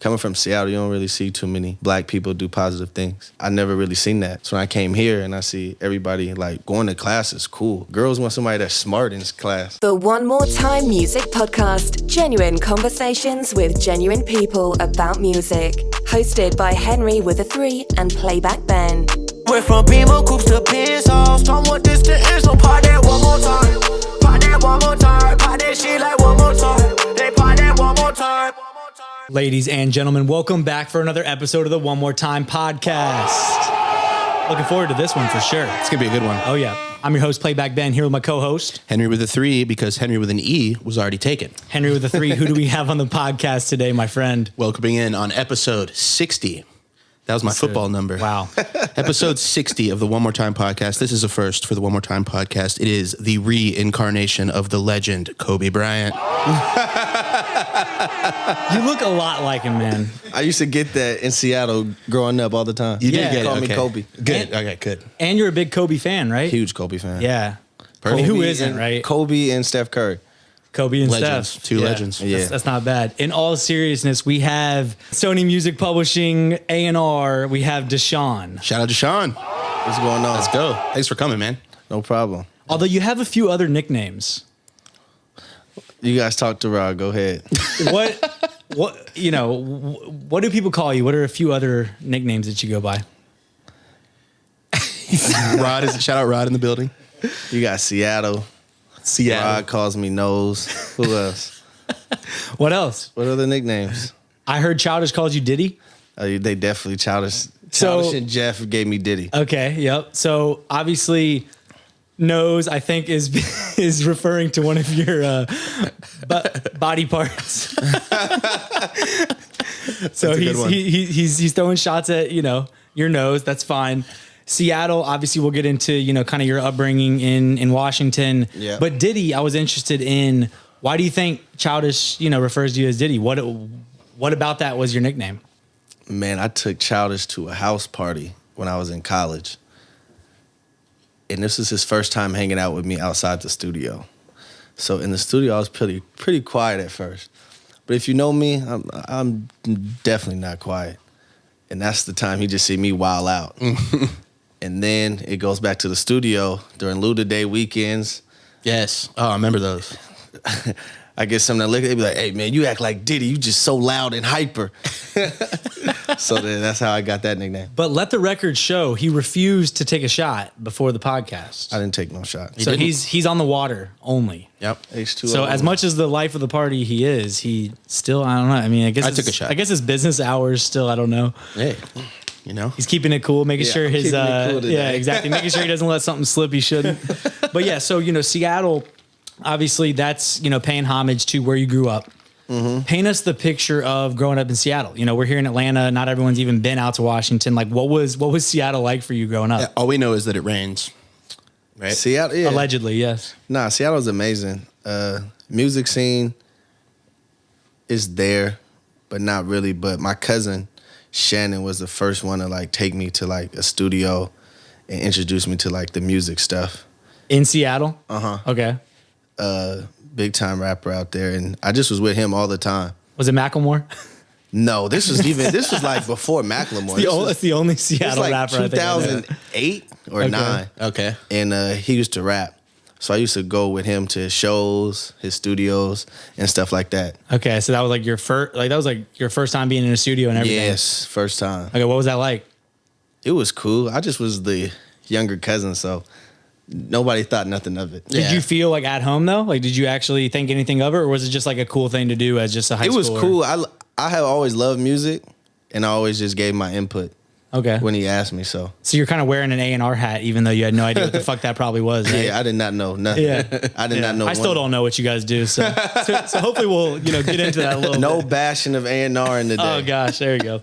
Coming from Seattle, you don't really see too many black people do positive things. I never really seen that. So when I came here and I see everybody like going to class is cool. Girls want somebody that's smart in class. The One More Time Music Podcast. Genuine conversations with genuine people about music. Hosted by Henry with a 3 and Playback Ben. Went from Beamer Coops to Pencils. Don't want this to end, so part that one more time. Part that one more time. Part that shit like one more time. They part that one more time. Ladies and gentlemen, welcome back for another episode of the One More Time podcast. Looking forward to this one for sure. It's going to be a good one. Oh, yeah. I'm your host, Playback Ben, here with my co-host. Henry with a 3, because Henry with an E was already taken. Henry with a 3. Who do we have on the podcast today, my friend? Welcoming in on episode 60. That was my football number. Wow. Episode 60 of the One More Time podcast. This is a first for the One More Time podcast. It is the reincarnation of the legend, Kobe Bryant. You look a lot like him, man. I used to get that in Seattle growing up all the time. You did get call it. me Okay. Kobe. Good. Okay, good. And you're a big Kobe fan, right? Huge Kobe fan. Yeah. I mean, who isn't, and, right? Kobe and Steph Curry. Kobe and Legends. Steph. Two legends. Yeah. That's not bad. In all seriousness, we have Sony Music Publishing, A&R. We have DeShawn. Shout out to Sean. What's going on? Let's go. Thanks for coming, man. No problem. Although you have a few other nicknames. You guys talk to Rod. Go ahead. What do people call you? What are a few other nicknames that you go by? Shout out Rod in the building. You got Seattle. Rod calls me Nose. Who else? What else? What other nicknames? I heard Childish calls you Diddy. They definitely Childish. So- Childish and Jeff gave me Diddy. Okay, yep. So obviously, Nose, I think, is referring to one of your body parts. So he's throwing shots at your nose. That's fine. Seattle, obviously, we'll get into kind of your upbringing in Washington. Yeah. But Diddy, I was interested in. Why do you think Childish refers to you as Diddy? What about that was your nickname? Man, I took Childish to a house party when I was in college. And this was his first time hanging out with me outside the studio. So in the studio, I was pretty quiet at first. But if you know me, I'm definitely not quiet. And that's the time he just see me wild out. And then it goes back to the studio during Luda Day weekends. Yes. Oh, I remember those. I get something to look at, they be like, hey, man, you act like Diddy. You just so loud and hyper. So then that's how I got that nickname. But let the record show he refused to take a shot before the podcast. I didn't take no shot. So he's on the water only. Yep. H2O. So as much as the life of the party he still, I don't know. I mean, I guess I took a shot. I guess his business hours still, I don't know. Hey, He's keeping it cool, making sure I'm his, keeping it cool today. yeah, exactly. Making sure he doesn't let something slip he shouldn't. But yeah, so, Seattle, obviously that's, paying homage to where you grew up. Mm-hmm. Paint us the picture of growing up in Seattle. We're here in Atlanta. Not everyone's even been out to Washington. Like, what was Seattle like for you growing up? yeah, all we know is that it rains, right? Seattle, yeah. Allegedly, yes. Nah, Seattle's amazing. Music scene is there, but not really. But my cousin Shannon was the first one to take me to a studio and introduce me to the music stuff. In Seattle? Uh-huh. Okay. Big time rapper out there, and I just was with him all the time. Was it Macklemore? No, this was before Macklemore. It's the only This Seattle was rapper I think I know. 2008 or 9. Okay. And he used to rap. So I used to go with him to shows, his studios, and stuff like that. Okay, so that was your first time being in a studio and everything. Yes, first time. Okay, what was that like? It was cool. I just was the younger cousin, so nobody thought nothing of it. Did you feel at home though? Did you actually think anything of it, or was it just a cool thing to do as just a high schooler? It was cool. I have always loved music, and I always just gave my input. Okay. When he asked me, so you're kind of wearing an A&R hat, even though you had no idea what the fuck that probably was. Right? yeah, I did not know nothing. Yeah. I did not know. I still don't know what you guys do, so hopefully we'll get into that a little bit. No bashing of A&R in the day. Oh gosh, there you go.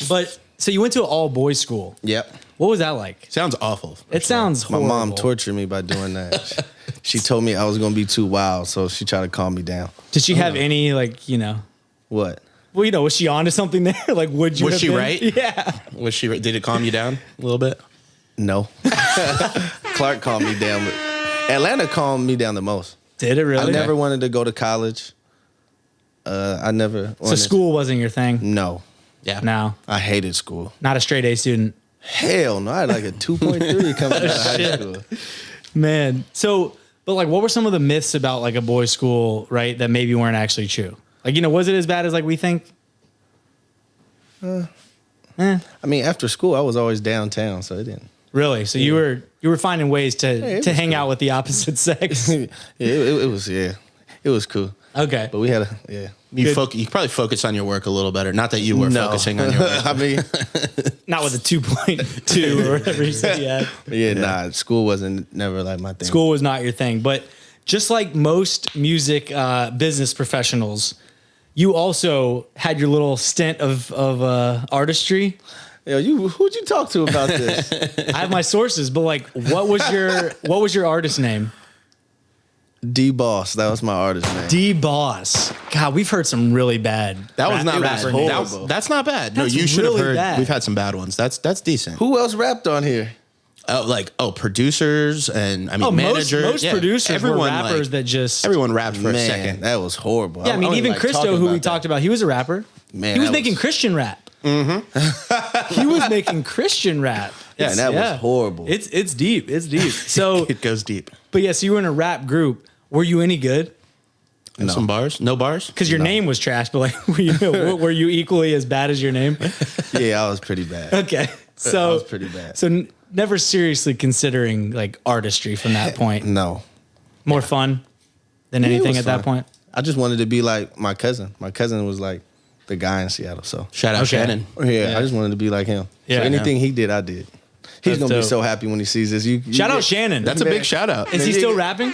But so you went to an all boys school. Yep. What was that like? Sounds awful. It sounds My horrible. mom tortured me by doing that. She told me I was going to be too wild, so she tried to calm me down. Did she have any What? Well, was she onto something there? Would you? Was have she been? right? Yeah. Was she? Did it calm you down a little bit? No. Clark calmed me down. But Atlanta calmed me down the most. Did it really? I never wanted to go to college. I never. So school wasn't your thing? No, Yeah. No. I hated school. Not a straight A student. Hell no, I had like a 2.3 coming out of high school. Man. So, but like, what were some of the myths about like a boys' school, right, that maybe weren't actually true? Like, was it as bad as like we think? I mean, after school, I was always downtown, so it didn't. Really? So you were finding ways to hang out with the opposite sex? It was cool. Okay. But we had You probably focus on your work a little better. Not that you were focusing on your work. I mean, Not with a 2.2 or whatever you said you had. nah, school wasn't never like my thing. School was not your thing. But just like most music business professionals, you also had your little stint of artistry. Yo, who'd you talk to about this? I have my sources, but like, what was your artist name? D-Boss, that was my artist name. D-Boss. God, we've heard some really bad. That was not bad. horrible. That's not bad. That's no, you should really have heard. bad. We've had some bad ones. That's decent. Who else rapped on here? Producers and managers. Most producers were rappers like, that just. everyone rapped for a Man, second. that was horrible. Yeah, I mean, don't even like Christo, talking who we about talked that. about, he was a rapper. Man, he was that making was- Christian rap. Mm-hmm. He was making Christian rap. Yeah, and that was horrible. It's deep. It's deep. So, It goes deep. but yeah, so you were in a rap group. Were you any good? No. Some bars? No bars? Because your name was trash, but like, were you equally as bad as your name? Yeah, I was pretty bad. Okay, so I was pretty bad. So never seriously considering like artistry from that point. No. More fun than Yeah, it anything was at that fun. point. I just wanted to be like my cousin. My cousin was like the guy in Seattle, so Shout out Okay. Shannon. yeah, I just wanted to be like him. Yeah. So anything he did, I did. He's That's gonna be dope. so happy when he sees this. You Shout out get- Shannon. That's a big shout out. Is he Man, still you- rapping?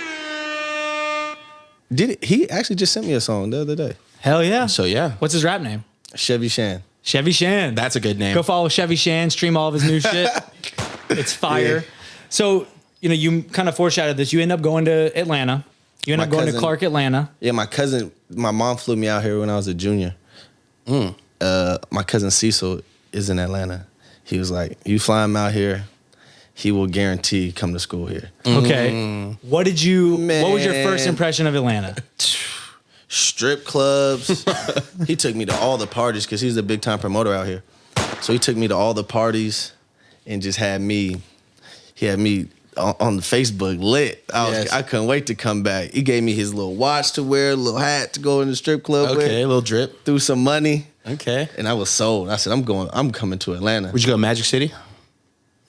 Did it? He actually just sent me a song the other day. Hell yeah. So yeah, What's his rap name? Chevy Shan. Chevy Shan. that's a good name. Go follow Chevy Shan. Stream all of his new shit. It's fire. Yeah. So you kind of foreshadowed this. You end up going to Atlanta. You end My up going to cousin- Clark, Atlanta. Yeah, my mom flew me out here when I was a junior. My cousin Cecil is in Atlanta. He was like, "You fly him out here, he will guarantee come to school here." Okay. What was your first Man. impression of Atlanta? Strip clubs. He took me to all the parties because he's a big time promoter out here. So he took me to all the parties and just had me on the Facebook lit. I couldn't wait to come back. He gave me his little watch to wear, a little hat to go in the strip club Okay, with, a little drip. threw some money, Okay. and I was sold. I said, I'm coming to Atlanta. Would you go Magic City?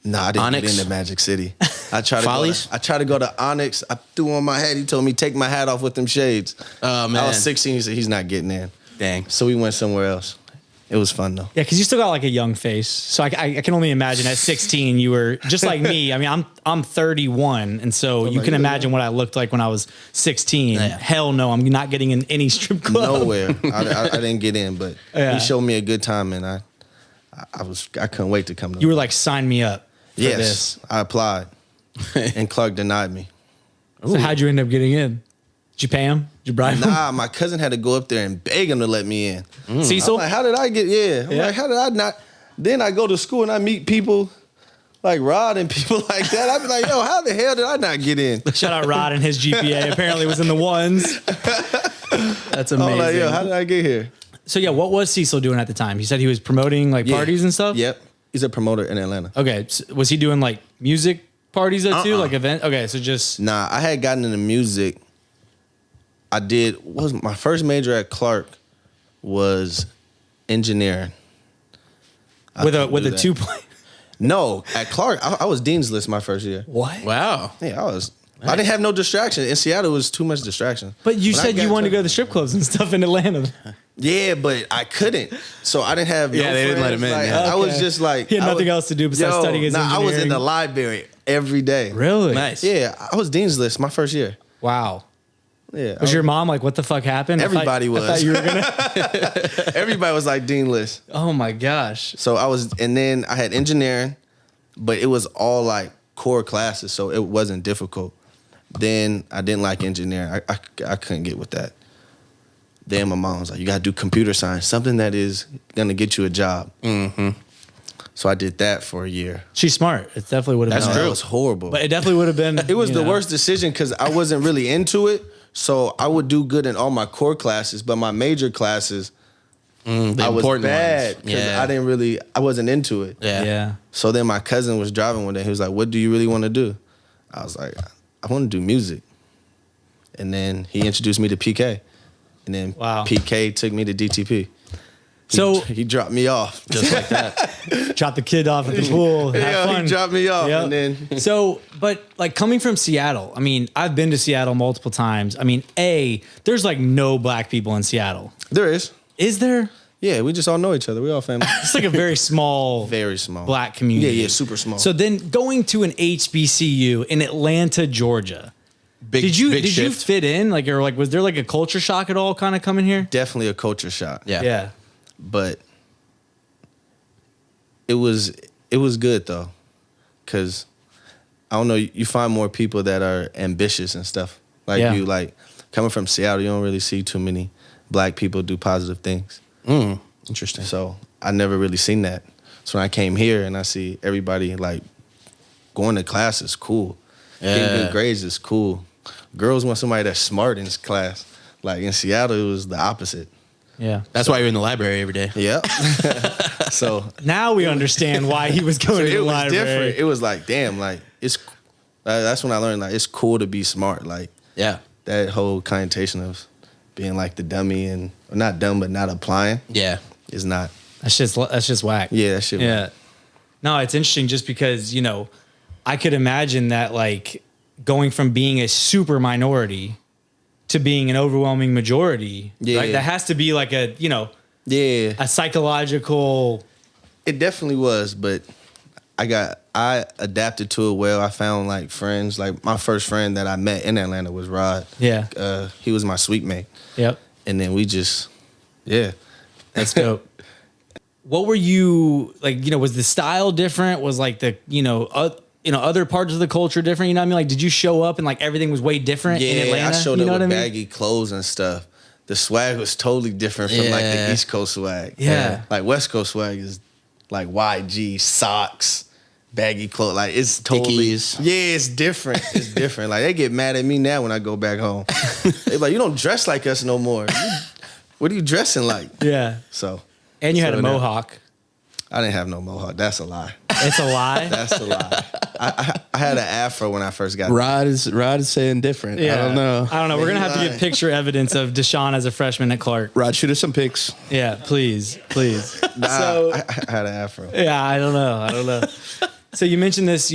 Nah, I didn't Onyx? get into Magic City. I tried Follies? to go to Onyx. I threw on my hat. He told me take my hat off with them shades. Oh man. I was 16. He said he's not getting in. Dang. So we went somewhere else. It was fun though. Yeah, because you still got like a young face. So I can only imagine at 16 you were just like me. I mean, I'm 31, and so you can imagine what I looked like when I was 16. Yeah. Hell no, I'm not getting in any strip club. Nowhere. I didn't get in, but Yeah. he showed me a good time, and I couldn't wait to come to. You were like, sign me up for yes, this. I applied, and Clark denied me. So how'd you end up getting in? Did you pay him? Did you bribe him? Nah, my cousin had to go up there and beg him to let me in. Cecil? I'm like, how did I get? Yeah, I'm Yeah. like, how did I not? Then I go to school and I meet people like Rod and people like that. I'd be like, yo, how the hell did I not get in? Shout out Rod and his GPA apparently was in the ones. That's I'm amazing. like, yo, how did I get here? So yeah, what was Cecil doing at the time? He said he was promoting like Yeah. parties and stuff? Yep, he's a promoter in Atlanta. Okay, so was he doing like music parties though too? Like event? Okay, so just Nah, I had gotten into music. My first major at Clark was engineering. with couldn't a do that. 2 point. No, at Clark, I was dean's list my first year. What? Wow. Yeah, I didn't have no distraction. In Seattle, it was too much distraction. But you When I said you got wanted to go to the strip clubs and stuff in Atlanta. Yeah, but I couldn't. So I didn't have. Yeah, no they didn't let friends. him in, Like, yeah. I was Okay. just like He had I nothing was- else to do besides studying his I was in the engineering. library every day. Really? Nice. Yeah, I was dean's list my first year. Wow. Yeah, Was your mom like, what the fuck happened? Everybody I thought was. you were gonna. everybody was like dean list. Oh my gosh. So and then I had engineering, but it was all like core classes, so it wasn't difficult. Then I didn't like engineering. I couldn't get with that. Then my mom was like, you gotta do computer science, something that is gonna get you a job. Mm-hmm. So I did that for a year. She's smart. It definitely would have That's been. No, true. it was horrible. But it definitely would have been. It was the worst decision because I wasn't really into it. So I would do good in all my core classes, but my major classes, I was bad because I wasn't into it. Yeah. So then my cousin was driving one day. He was like, "What do you really want to do?" I was like, "I want to do music." And then he introduced me to PK. And then PK took me to DTP. He dropped me off just like that. Dropped the kid off at the pool. Have fun. He dropped me off. Yep. And then but like coming from Seattle, I mean, I've been to Seattle multiple times. I mean, there's like no black people in Seattle. There is. Is there? Yeah, we just all know each other. We all family. It's like a very small black community. Yeah, super small. So then going to an HBCU in Atlanta, Georgia. Did you fit in? Like, or like, was there like a culture shock at all kind of coming here? Definitely a culture shock. Yeah. But it was good though. Cause I don't know, you find more people that are ambitious and stuff. Like you, like coming from Seattle, you don't really see too many black people do positive things. Interesting. So I never really seen that. So when I came here and I see everybody like going to class is cool. Getting good grades is cool. Girls want somebody that's smart in class. Like in Seattle, it was the opposite. Yeah. That's why you're in the library every day. Yep. So now we understand why he was going to the library. Different. It was like, damn, like it's. That's when I learned like it's cool to be smart. Like that whole connotation of being like the dummy and or not dumb but not applying. Yeah, is not. That's just whack. Yeah, that shit. Yeah. Whack. No, it's interesting just because I could imagine that like going from being a super minority to being an overwhelming majority. Yeah. Right? That has to be like a a psychological. It definitely was, but I adapted to it well. I found like friends. Like my first friend that I met in Atlanta was Rod. Yeah. He was my suite mate. Yep. And then we just, That's dope. What were you like? Was the style different? Was like the other parts of the culture different? You know what I mean? Like, did you show up and like everything was way different in Atlanta? I showed up with baggy clothes and stuff. The swag was totally different from like the East Coast swag. Yeah. Like West Coast swag is like YG socks, baggy clothes. Like it's totally it's different. It's different. Like they get mad at me now when I go back home. They like, you don't dress like us no more. What are you dressing like? Yeah. So. And you had a mohawk. I didn't have no mohawk. That's a lie. It's a lie? That's a lie. I had an afro when I first got there. Rod is saying different. Yeah. I don't know. We're going to have to get picture evidence of DeShawn as a freshman at Clark. Rod, shoot us some pics. Yeah, please. Nah, I had an afro. Yeah, I don't know. So you mentioned this,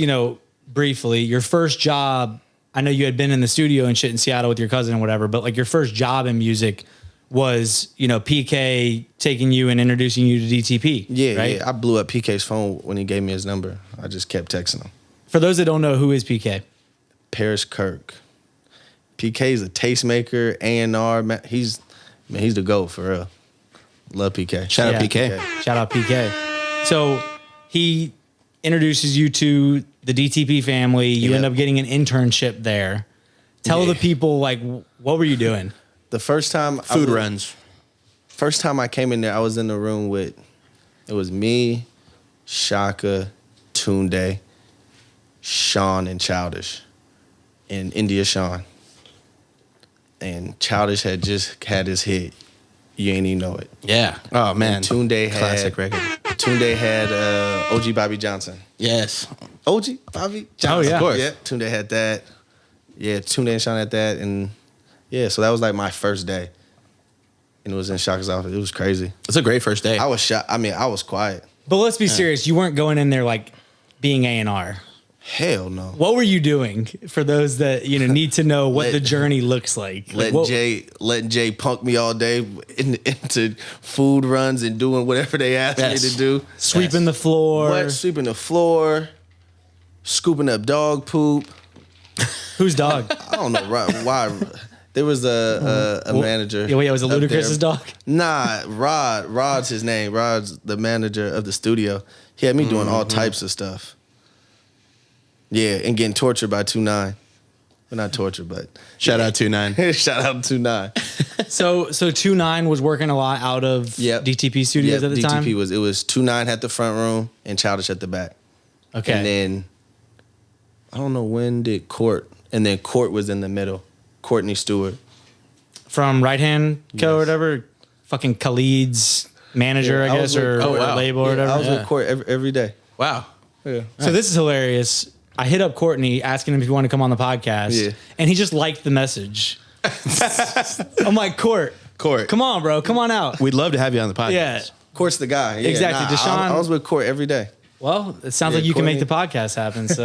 briefly. Your first job, I know you had been in the studio and shit in Seattle with your cousin and whatever, but like your first job in music was, PK taking you and introducing you to DTP. Yeah, right? yeah. I blew up PK's phone when he gave me his number. I just kept texting him. For those that don't know, who is PK? Paris Kirk. PK's a tastemaker, A&R. Man, he's the GOAT for real. Love PK. Shout out PK. Shout out PK. So he introduces you to the DTP family. You end up getting an internship there. Tell the people, like, what were you doing? The first time runs. First time I came in there, I was in the room with, it was me, Shaka, Tunde, Sean, and Childish, and India Sean. And Childish had just had his hit. You ain't even know it. Yeah. Oh man. And Tunde had classic record. Tunde had OG Bobby Johnson. Yes. OG Bobby Johnson. Oh yeah. Of course. Yeah. Tunde had that. Yeah. Tunde and Sean had that, and yeah. So that was like my first day, and it was in Shaka's office. It was crazy. It's a great first day. I was shocked. I mean, I was quiet. But let's be serious. You weren't going in there like being A&R. Hell no. What were you doing for those that need to know what the journey looks like? Letting Jay punk me all day into food runs and doing whatever they asked me to do. Sweeping the floor. Sweeping the floor. Scooping up dog poop. Whose dog? I don't know why. There was a manager. Yeah, wait, was it Ludacris's dog? Nah, Rod. Rod's his name. Rod's the manager of the studio. He had me doing all types of stuff. Yeah, and getting tortured by 2-9. Well, not tortured, but shout out 2-9. Shout out 2-9. So 2-9 was working a lot out of DTP studios at the time? DTP was 2-9 at the front room and Childish at the back. Okay. And then I don't know when did Court, and then Court was in the middle. Courtney Stewart. from Right Hand Co. or whatever, fucking Khalid's manager, I guess, or label or whatever. I was with Court every day. Wow. Yeah. So this is hilarious. I hit up Courtney asking him if he wanted to come on the podcast, and he just liked the message. I'm like, Court, come on, bro, come on out. We'd love to have you on the podcast. Yeah, Court's the guy. Yeah, exactly. DeShawn, I was with Court every day. Well, it sounds like you Courtney can make the podcast happen. So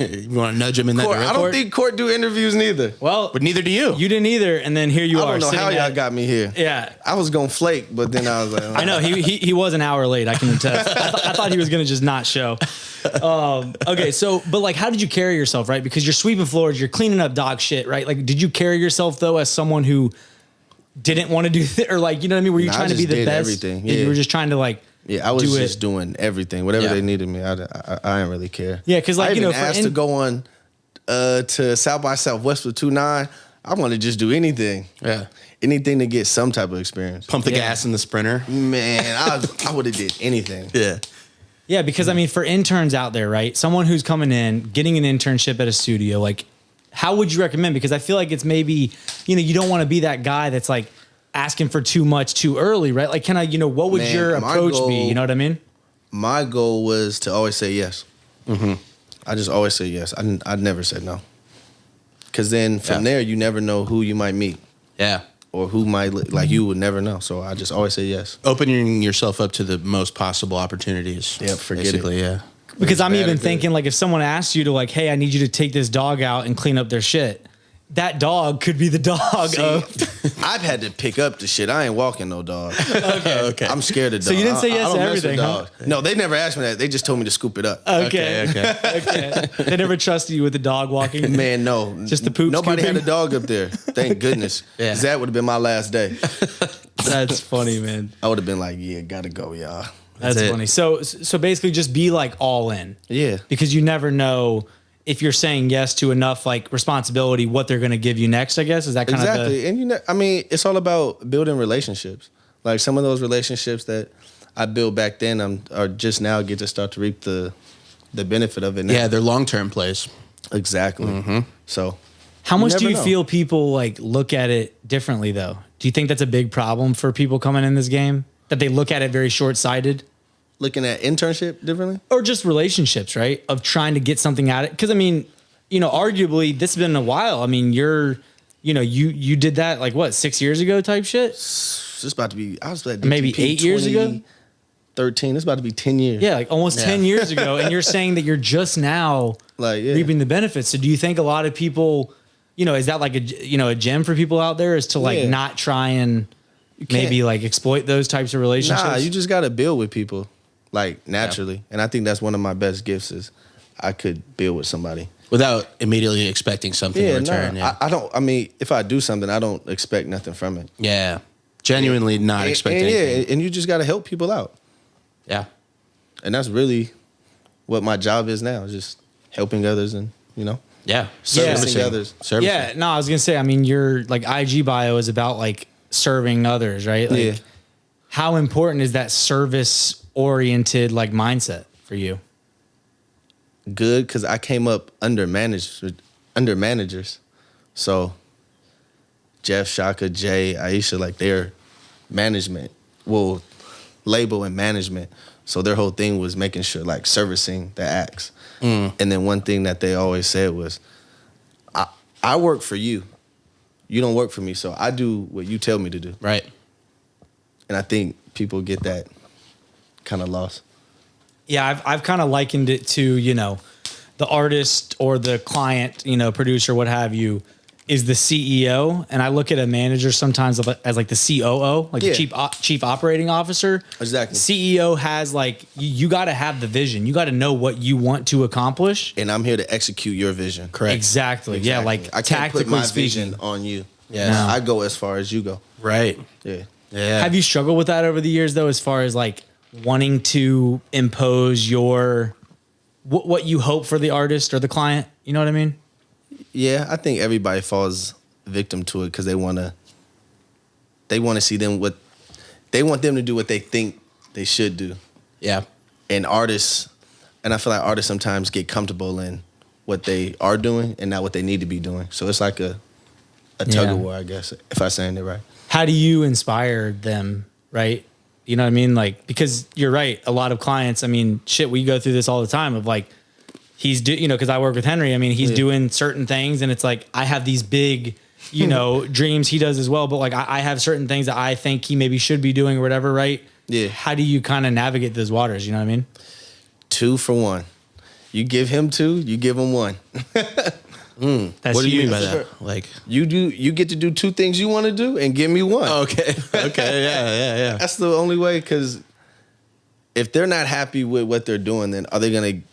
You want to nudge him in that Court, direction? I don't think Court do interviews neither. well, But neither do you. you didn't either, and then here you are. I don't know how sitting y'all at- got me here. Yeah. I was gonna flake, but then I was like, I know he was an hour late. I can attest. I thought he was gonna just not show. Okay, so but like, how did you carry yourself, right? Because you're sweeping floors, you're cleaning up dog shit, right? Like, did you carry yourself though as someone who didn't want to do or like, you know what I mean? Were you Nah, I trying to be just the did best? everything, You yeah. were just trying to like. yeah, I was do just it. doing everything, whatever Yeah. they needed me. I didn't really care. Yeah, 'cause, like, I you even know, for asked to go on to South by Southwest with 2-9. I want to just do anything. Yeah. Anything to get some type of experience. Pump the Yeah. gas in the Sprinter. Man, I would have did anything. Yeah. Yeah, because I mean, for interns out there, right? Someone who's coming in, getting an internship at a studio, like, how would you recommend? Because I feel like it's maybe, you don't want to be that guy that's like asking for too much too early, right? Like, what would Man, your my approach be? goal- You know what I mean? My goal was to always say yes. I just always say yes. I never said no. Because then from there, you never know who you might meet Yeah. or who might, like, you would never know. So I just always say yes. Opening yourself up to the most possible opportunities. Yeah, forget it. basically, yeah. Because I'm bad or even good. thinking, like, if someone asks you to, like, hey, I need you to take this dog out and clean up their shit, that dog could be the dog of. I've had to pick up the shit. I ain't walking no dog. Okay. I'm scared of dogs. So you didn't say I yes don't to mess with everything, huh? dogs. No, they never asked me that. They just told me to scoop it up. Okay. Okay. They never trusted you with the dog walking. Man, no. Just the poop Nobody scooping? had a dog up there. Thank goodness. Yeah. 'Cause that would have been my last day. That's funny, man. I would have been like, yeah, gotta go, y'all. That's it. funny. So basically, just be like all in. Yeah. Because you never know if you're saying yes to enough like responsibility, what they're going to give you next. I guess is that kind of Exactly. And I mean, it's all about building relationships. Like some of those relationships that I built back then, are just now get to start to reap the benefit of it now. Yeah, they're long-term plays. Exactly. So How much do never you know. feel people like look at it differently though? Do you think that's a big problem for people coming in this game? That they look at it very short-sighted? looking at internship differently? Or just relationships, right? Of trying to get something out of it. Because I mean, arguably this has been a while. I mean, you did that like what, 6 years ago type shit? It's about to be, I was at Maybe DTP 8 years ago? 13. It's about to be 10 years. Yeah, like almost 10 years ago. And you're saying that you're just now Like, yeah. reaping the benefits. So do you think a lot of people, is that like a gem for people out there is to like Yeah. not try and maybe like exploit those types of relationships? Nah, you just got to build with people, like, naturally. And I think that's one of my best gifts is I could build with somebody. Without immediately expecting something in return. nah, Yeah. I don't, I mean, if I do something, I don't expect nothing from it. Yeah. Genuinely not expecting anything. Yeah, and you just got to help people out. Yeah. And that's really what my job is now, is just helping others and, Yeah. servicing others. Servicing. Yeah, no, I was gonna say. I mean, your like IG bio is about like serving others, right? Like, Yeah. how important is that service oriented like mindset for you? Good, because I came up under managers. So Jeff, Shaka, Jay, Aisha, like their management, well, label and management. So their whole thing was making sure, like, servicing the acts. And then one thing that they always said was, I work for you. You don't work for me, so I do what you tell me to do. Right. And I think people get that kind of lost. Yeah, I've kind of likened it to the artist or the client, producer, what have you, is the CEO, and I look at a manager sometimes as like the COO, like Yeah. the chief operating officer. Exactly. CEO has like you got to have the vision. You got to know what you want to accomplish. And I'm here to execute your vision. Correct. Exactly. Yeah, like I can't put tactically my speaking. vision on you. Yeah. No. I go as far as you go. Right. Yeah. Yeah. Have you struggled with that over the years though, as far as like wanting to impose your what you hope for the artist or the client? You know what I mean? Yeah, I think everybody falls victim to it because they want to see them they want them to do what they think they should do. Yeah. And artists, and I feel like artists sometimes get comfortable in what they are doing and not what they need to be doing. So it's like a tug of war, I guess, if I'm saying it right. How do you inspire them, right? You know what I mean? Like, because you're right. A lot of clients, I mean, shit, we go through this all the time of like, because I work with Henry. I mean, he's doing certain things and it's like, I have these big, dreams. He does as well. But like, I have certain things that I think he maybe should be doing or whatever, right? Yeah. How do you kind of navigate those waters? You know what I mean? 2 for 1. You give him 2, you give him 1. That's What do you mean huge. by that? Like, You get to do 2 things you want to do and give me 1. okay, yeah. That's the only way, because if they're not happy with what they're doing, then are they going to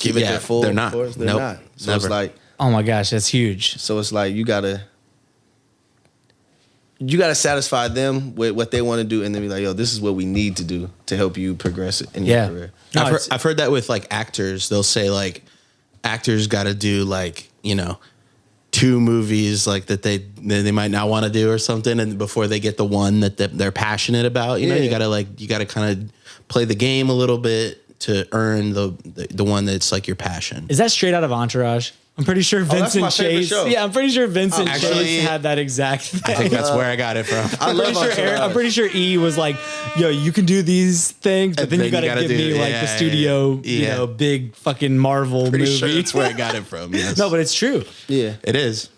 give it their full they're not. force? They're Nope, not. So never. it's like, Oh my gosh, that's huge. so it's like you gotta satisfy them with what they want to do, and then be like, yo, this is what we need to do to help you progress in your career. No, I've heard that with like actors. They'll say like actors got to do like 2 movies like that they might not want to do or something, and before they get the one that they're passionate about. You gotta kind of play the game a little bit to earn the one that's like your passion. Is that straight out of Entourage? I'm pretty sure that's Vincent my favorite Chase. show. Yeah, I'm pretty sure Vincent Actually, Chase had that exact thing. I think that's where I got it from. I'm pretty sure E was like, yo, you can do these things, but And then you then you gotta gotta give do- me like yeah, the studio, yeah. big fucking Marvel Pretty movie. sure that's where I got it from. Yes. No, but it's true. Yeah. it is.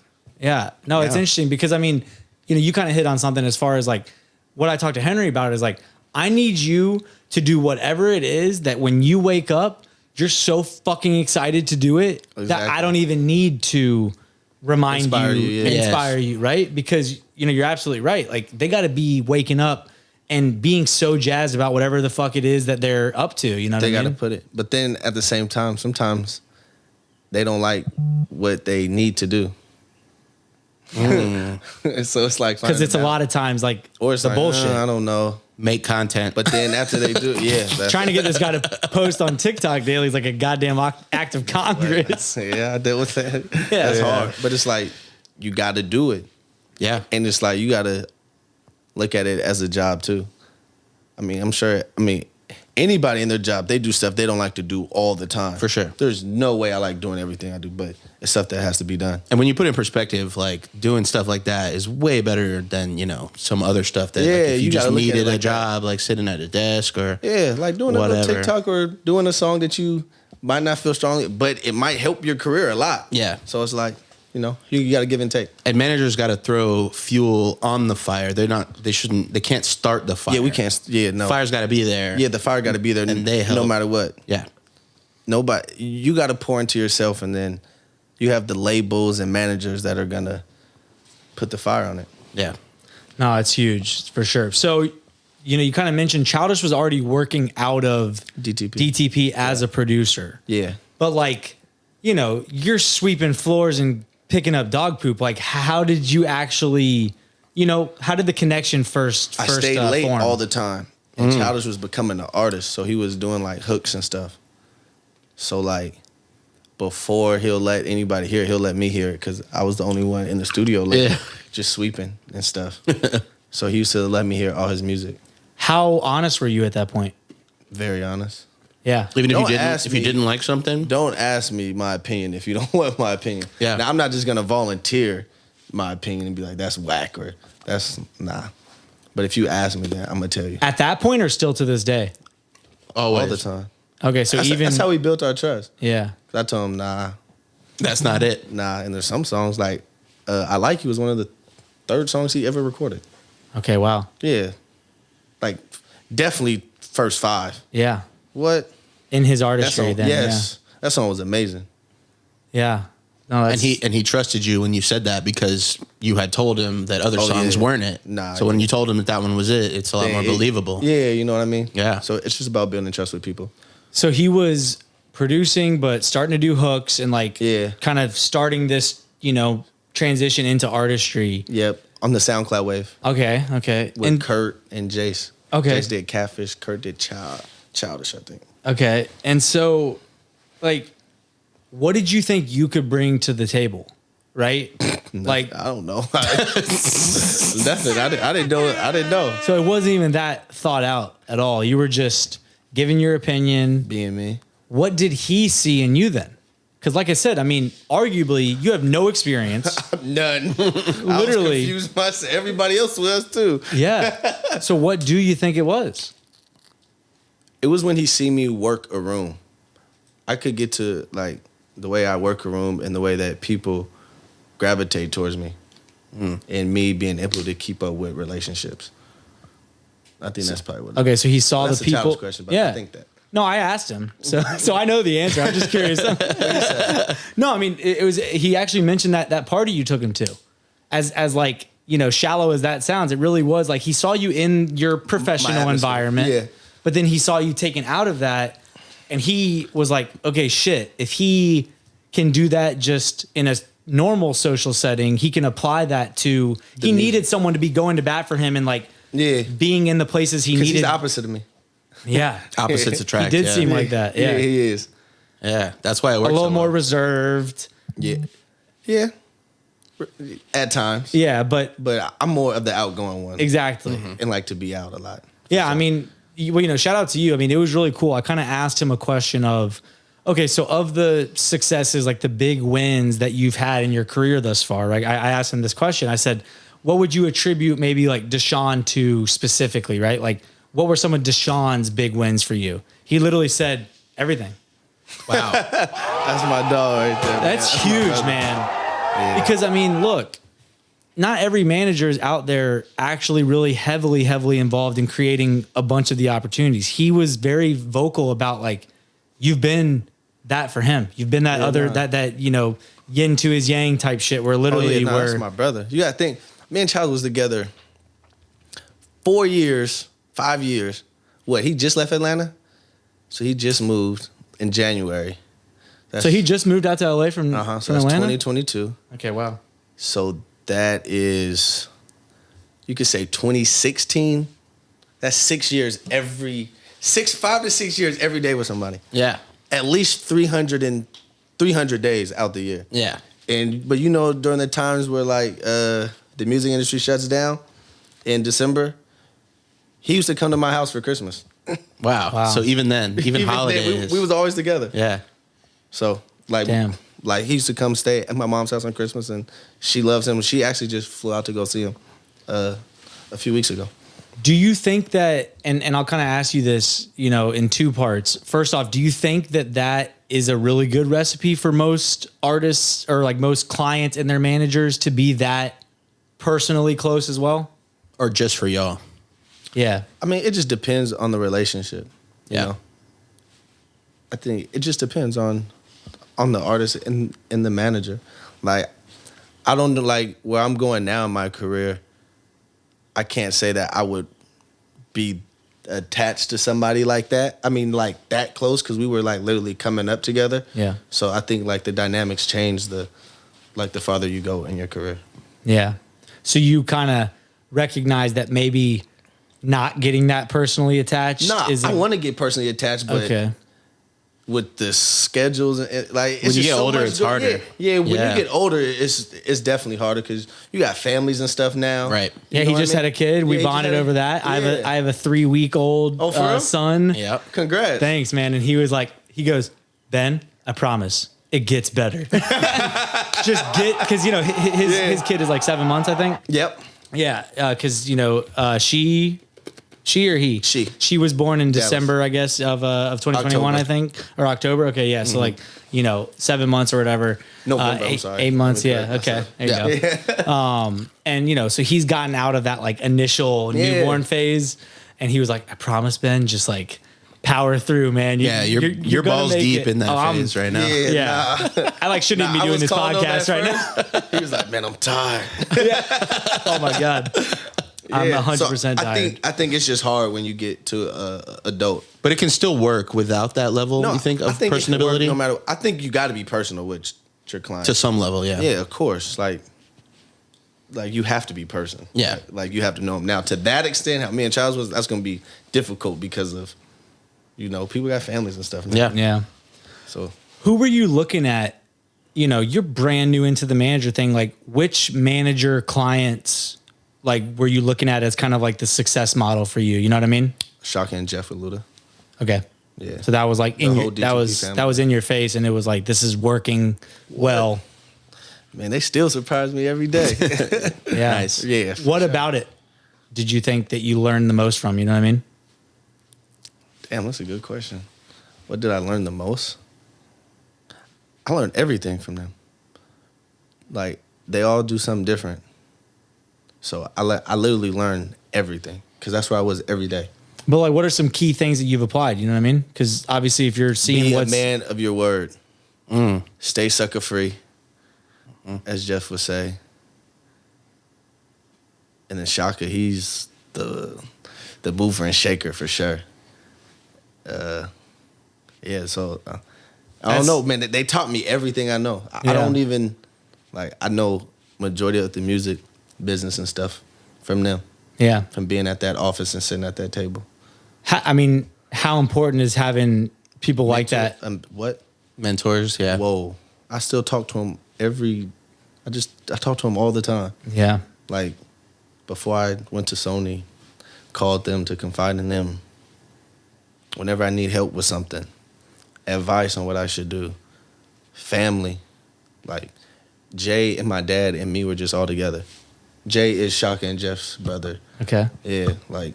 Yeah. No, it's Yeah. interesting because I mean, you kind of hit on something as far as like what I talked to Henry about is like, I need you to do whatever it is that when you wake up, you're so fucking excited to do it that Exactly. I don't even need to remind Inspire you, you, yeah. inspire you, right? Because you're absolutely right. Like they got to be waking up and being so jazzed about whatever the fuck it is that they're up to. You know what They I got to mean? put it. But then at the same time, sometimes they don't like what they need to do. So it's like, Because it's a lot of times like or it's the like, bullshit. I don't know. Make content. But then after they do, that's Trying to get this guy to post on TikTok daily is like a goddamn act of Congress. Yeah, I dealt with that. Yeah. That's Yeah. hard. But it's like, you got to do it. Yeah. And it's like, you got to look at it as a job too. I mean, anybody in their job, they do stuff they don't like to do all the time. For sure. There's no way I like doing everything I do, but it's stuff that has to be done. And when you put it in perspective, like doing stuff like that is way better than, some other stuff that Yeah, like, if you you just gotta look at it needed like a that. job, like sitting at a desk or Yeah, like doing a Whatever. little TikTok or doing a song that you might not feel strongly, but it might help your career a lot. Yeah. So it's like, you got to give and take. and managers got to throw fuel on the fire. They can't start the fire. Yeah, we can't. Yeah, no. Fire's got to be there. Yeah, the fire got to be there, And they no help. matter what. Yeah. Nobody, you got to pour into yourself, and then you have the labels and managers that are gonna put the fire on it. Yeah. No, it's huge for sure. So, you kind of mentioned Childish was already working out of DTP as a producer. Yeah. But like, you're sweeping floors and picking up dog poop. Like, how did you actually, how did the connection first I stayed late form? all the time, and Childish was becoming an artist, so he was doing like hooks and stuff. So like, before he'll let anybody hear it, he'll let me hear it because I was the only one in the studio, like, just sweeping and stuff. So he used to let me hear all his music. How honest were you at that point? Very honest. Yeah. Even Don't if you ask me. didn't like something. Don't ask me my opinion if you don't want my opinion. Yeah. Now, I'm not just gonna volunteer my opinion and be like, that's whack or that's nah. But if you ask me that, I'm gonna tell you. At that point or still to this day? Always. All the time. Okay, so That's how we built our trust. yeah. I told him, nah. That's not it. And there's some songs like I Like You was one of the 3rd songs he ever recorded. Okay, wow. Yeah. Like definitely first 5. Yeah. What? In his That artistry song, then. yes. That song was amazing. Yeah. No, that's, And he trusted you when you said that because you had told him that other songs yeah. weren't it. Nah, So when yeah. you told him that one was it, it's a lot more believable. Yeah, you know what I mean? Yeah. So it's just about building trust with people. So he was producing, but starting to do hooks and like Yeah. kind of starting this, transition into artistry. Yep. On the SoundCloud wave. Okay. With And Kurt and Jace. Okay. Jace did Catfish. Kurt did Childish, I think. okay. And so like what did you think you could bring to the table? Right? Like I don't know. Nothing. I didn't know. I didn't know. so it wasn't even that thought out at all. You were just giving your opinion. Being me. What did he see in you then? Because like I said, I mean, arguably, you have no experience. None. Literally. I was confused myself. Everybody else was too. Yeah. So what do you think it was? It was when he see me work a room. I could get to like the way I work a room and the way that people gravitate towards me, and me being able to keep up with relationships. I think that's probably what. Okay, so he saw that's the a people. childish question, but I think that. No, I asked him, so I know the answer. I'm just curious. No, I mean it was. He actually mentioned that party you took him to, as like, you know, shallow as that sounds. It really was like he saw you in your professional environment, yeah. But then he saw you taken out of that, and he was like, okay, shit. If he can do that just in a normal social setting, he can apply that to. He needed someone to be going to bat for him and like being in the places he needed. He's the opposite of me. Yeah, Opposites attract. he did seem like that. Yeah, he is. Yeah, that's why it works. A little more reserved. Yeah. At times. Yeah, but I'm more of the outgoing one. exactly. And like to be out a lot. Yeah, I mean, you know, shout out to you. I mean, it was really cool. I kind of asked him a question of, okay, so of the successes, like the big wins that you've had in your career thus far, right? I asked him this question. I said, what would you attribute maybe like DeShawn to specifically, right? Like, what were some of DeShawn's big wins for you? He literally said everything. Wow. That's my dog right there. That's huge, man. Yeah. Because, I mean, look, not every manager is out there actually really heavily involved in creating a bunch of the opportunities. He was very vocal about, like, you've been that for him. You've been that that you know, yin to his yang type shit where literally that's my brother. You got to think, me and Child was together 4 years, 5 years. What, he just left Atlanta? So he just moved in January. So he just moved out to LA from so Atlanta? that's 2022. Okay, wow. So that is, you could say 2016. That's 6 years 5 to 6 years every day with somebody. Yeah. At least 300 days out the year. Yeah. But you know, during the times where like the music industry shuts down in December, he used to come to my house for Christmas. Wow. So even then, even holidays. We was always together. Yeah. So like, damn. Like he used to come stay at my mom's house on Christmas, and she loves him. She actually just flew out to go see him a few weeks ago. Do you think that, and I'll kind of ask you this, you know, in two parts. First off, do you think that is a really good recipe for most artists or like most clients and their managers to be that personally close as well? Or just for y'all? Yeah. I mean, it just depends on the relationship. You know? I think it just depends on the artist and the manager. Like, I don't know, like where I'm going now in my career, I can't say that I would be attached to somebody like that. I mean, like that close, because we were like literally coming up together. Yeah. So I think like the dynamics change the farther you go in your career. Yeah. So you kind of recognize that maybe not getting that personally attached. I want to get personally attached, but okay. With the schedules and like, it's when you just get so older, much it's harder. Yeah, when you get older, it's definitely harder because you got families and stuff now. Right. Yeah, he just had a kid. We bonded over that. Yeah. I have a 3-week-old son. Yep. Congrats. Thanks, man. And he was like, he goes, Ben, I promise it gets better. Just because you know his kid is like 7 months, I think. Yep. Yeah, because you know she or he? She was born in December, I guess, of 2021, October. I think, or October. Okay, yeah. So like, you know, 7 months or whatever. November, I'm 8, sorry. 8 months, yeah. Okay, there you go. And you know, so he's gotten out of that like initial newborn phase, and he was like, "I promise, Ben, just like power through, man." You're balls deep in that phase right now. Yeah. I like shouldn't even be doing this podcast right now. He was like, "Man, I'm tired." Oh my god. I'm 100% tired. I think it's just hard when you get to adult. But it can still work without that level, you think, of personability? No matter, I think you got to be personal with your client. To some level, yeah. Yeah, of course. Like you have to be personal. Yeah. Like you have to know them. Now, to that extent, how me and Charles was, that's going to be difficult because of, you know, people got families and stuff now. Yeah. Yeah. So. Who were you looking at? You know, you're brand new into the manager thing. Like, which manager clients like were you looking at as kind of like the success model for you? You know what I mean? Shaka and Jeff with Luda. Okay. Yeah. So that was like in whole your, DTP family. that was in your face, and it was like, this is working well. Man, they still surprise me every day. Yeah. Nice. Yeah. What about it did you think that you learned the most from? You know what I mean? Damn, that's a good question. What did I learn the most? I learned everything from them. Like, they all do something different. So I literally learned everything because that's where I was every day. But like, what are some key things that you've applied? You know what I mean? Because obviously, if you're seeing Be a what's man of your word. Stay sucker free, as Jeff would say. And then Shaka, he's the mover and shaker for sure. Yeah, so I don't know, man. They taught me everything I know. I don't even, like, I know majority of the music business and stuff from them, yeah. from being at that office and sitting at that table. I mean, how important is having people like that? What? Mentors, yeah. Whoa. I still talk to him I talk to him all the time. Yeah. Like, before I went to Sony, called them to confide in them. Whenever I need help with something, advice on what I should do. Family. Like, Jay and my dad and me were just all together. Jay is Shaka and Jeff's brother. Okay. Yeah, like,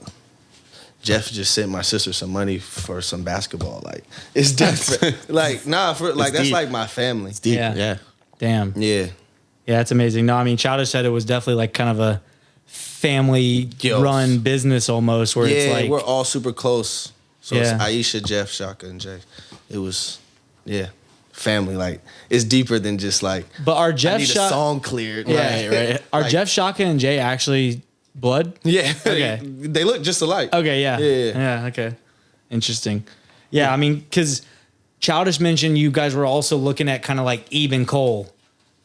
Jeff just sent my sister some money for some basketball. Like, it's different. Like, nah, that's deep. like my family. It's deep. Yeah. Yeah. Damn. Yeah. Yeah, that's amazing. No, I mean, Childish said it was definitely like kind of a family-run business almost, where it's like we're all super close. So Yeah. it's Aisha, Jeff, Shaka, and Jay. It was, family. Like, it's deeper than just like, But are I Jeff need a Shaka? song cleared. Yeah, Right. Are Like, Jeff, Shaka, and Jay actually blood? Yeah. Okay. They look just alike. Okay, yeah. Yeah. Yeah, okay. Interesting. Yeah, I mean, because Childish mentioned you guys were also looking at kind of like Eben Cole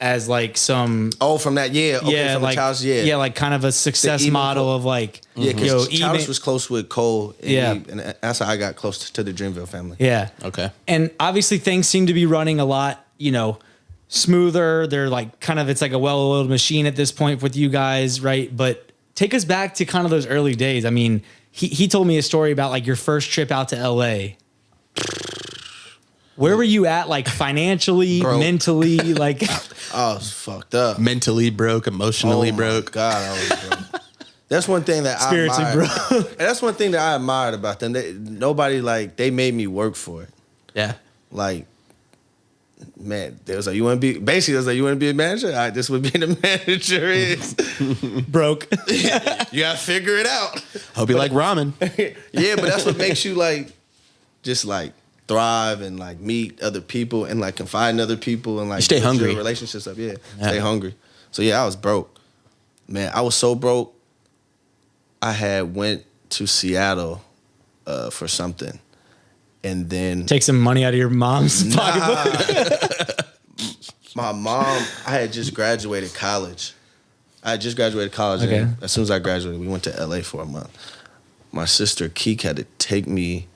as like some Oh, from that, yeah. Okay, from like the Childish, yeah. yeah, like kind of a success Eben model Cole. of like Yeah, because yo, Childish Eben, was close with Cole. And Yeah. and that's how I got close to the Dreamville family. yeah. Okay. And obviously things seem to be running a lot, smoother. They're like kind of, it's like a well-oiled machine at this point with you guys, right? But take us back to kind of those early days. I mean, he told me a story about like your first trip out to LA. Where were you at, like financially, Broke. mentally, like? I was fucked up. Mentally broke, emotionally Oh my broke. God, I was broke. That's one thing that Spiritually I admired. And that's one thing that I admired about them. Nobody, like, they made me work for it. Yeah. Like, man, they was like, you want to be, basically, it was like, you want to be a manager? All right, this would be the manager is. Broke. You got to figure it out. Hope you like ramen. Yeah, but that's what makes you, like, just, like, thrive and, like, meet other people and, like, confide in other people and, like, You stay build hungry. your relationships up. Yeah, Yeah. stay hungry. So, yeah, I was broke. Man, I was so broke. I had went to Seattle for something. And then Take some money out of your mom's pocketbook. my mom, I had just graduated college. And Okay. as soon as I graduated, we went to LA for a month. My sister Keek had to take me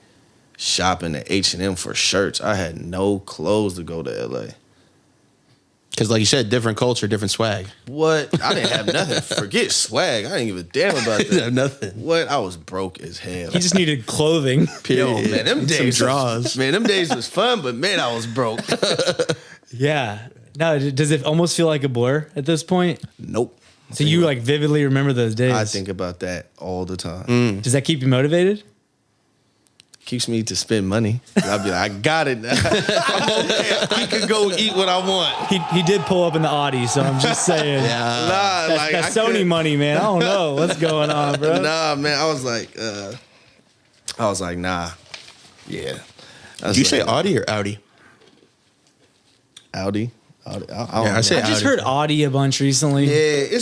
shopping at H&M for shirts. I had no clothes to go to LA. Because, like you said, different culture, different swag. What? I didn't have nothing. Forget swag. I didn't give a damn about that. have nothing. What? I was broke as hell. He just needed clothing. Yo, man, them Some days draws. Man, them days was fun, but man, I was broke. Yeah. No, does it almost feel like a blur at this point? Nope. So you like vividly remember those days? I think about that all the time. Does that keep you motivated? Keeps me to spend money. I'll be like, I got it. I'm okay. I could go eat what I want. He did pull up in the Audi, so I'm just saying. Nah, That's, like that's I Sony could- money, man. I don't know what's going on, bro. Nah, man. I was like, nah. Yeah. Did you say Audi or Audi? Audi? I don't I know. say I just Audi. heard Audi a bunch recently. Yeah,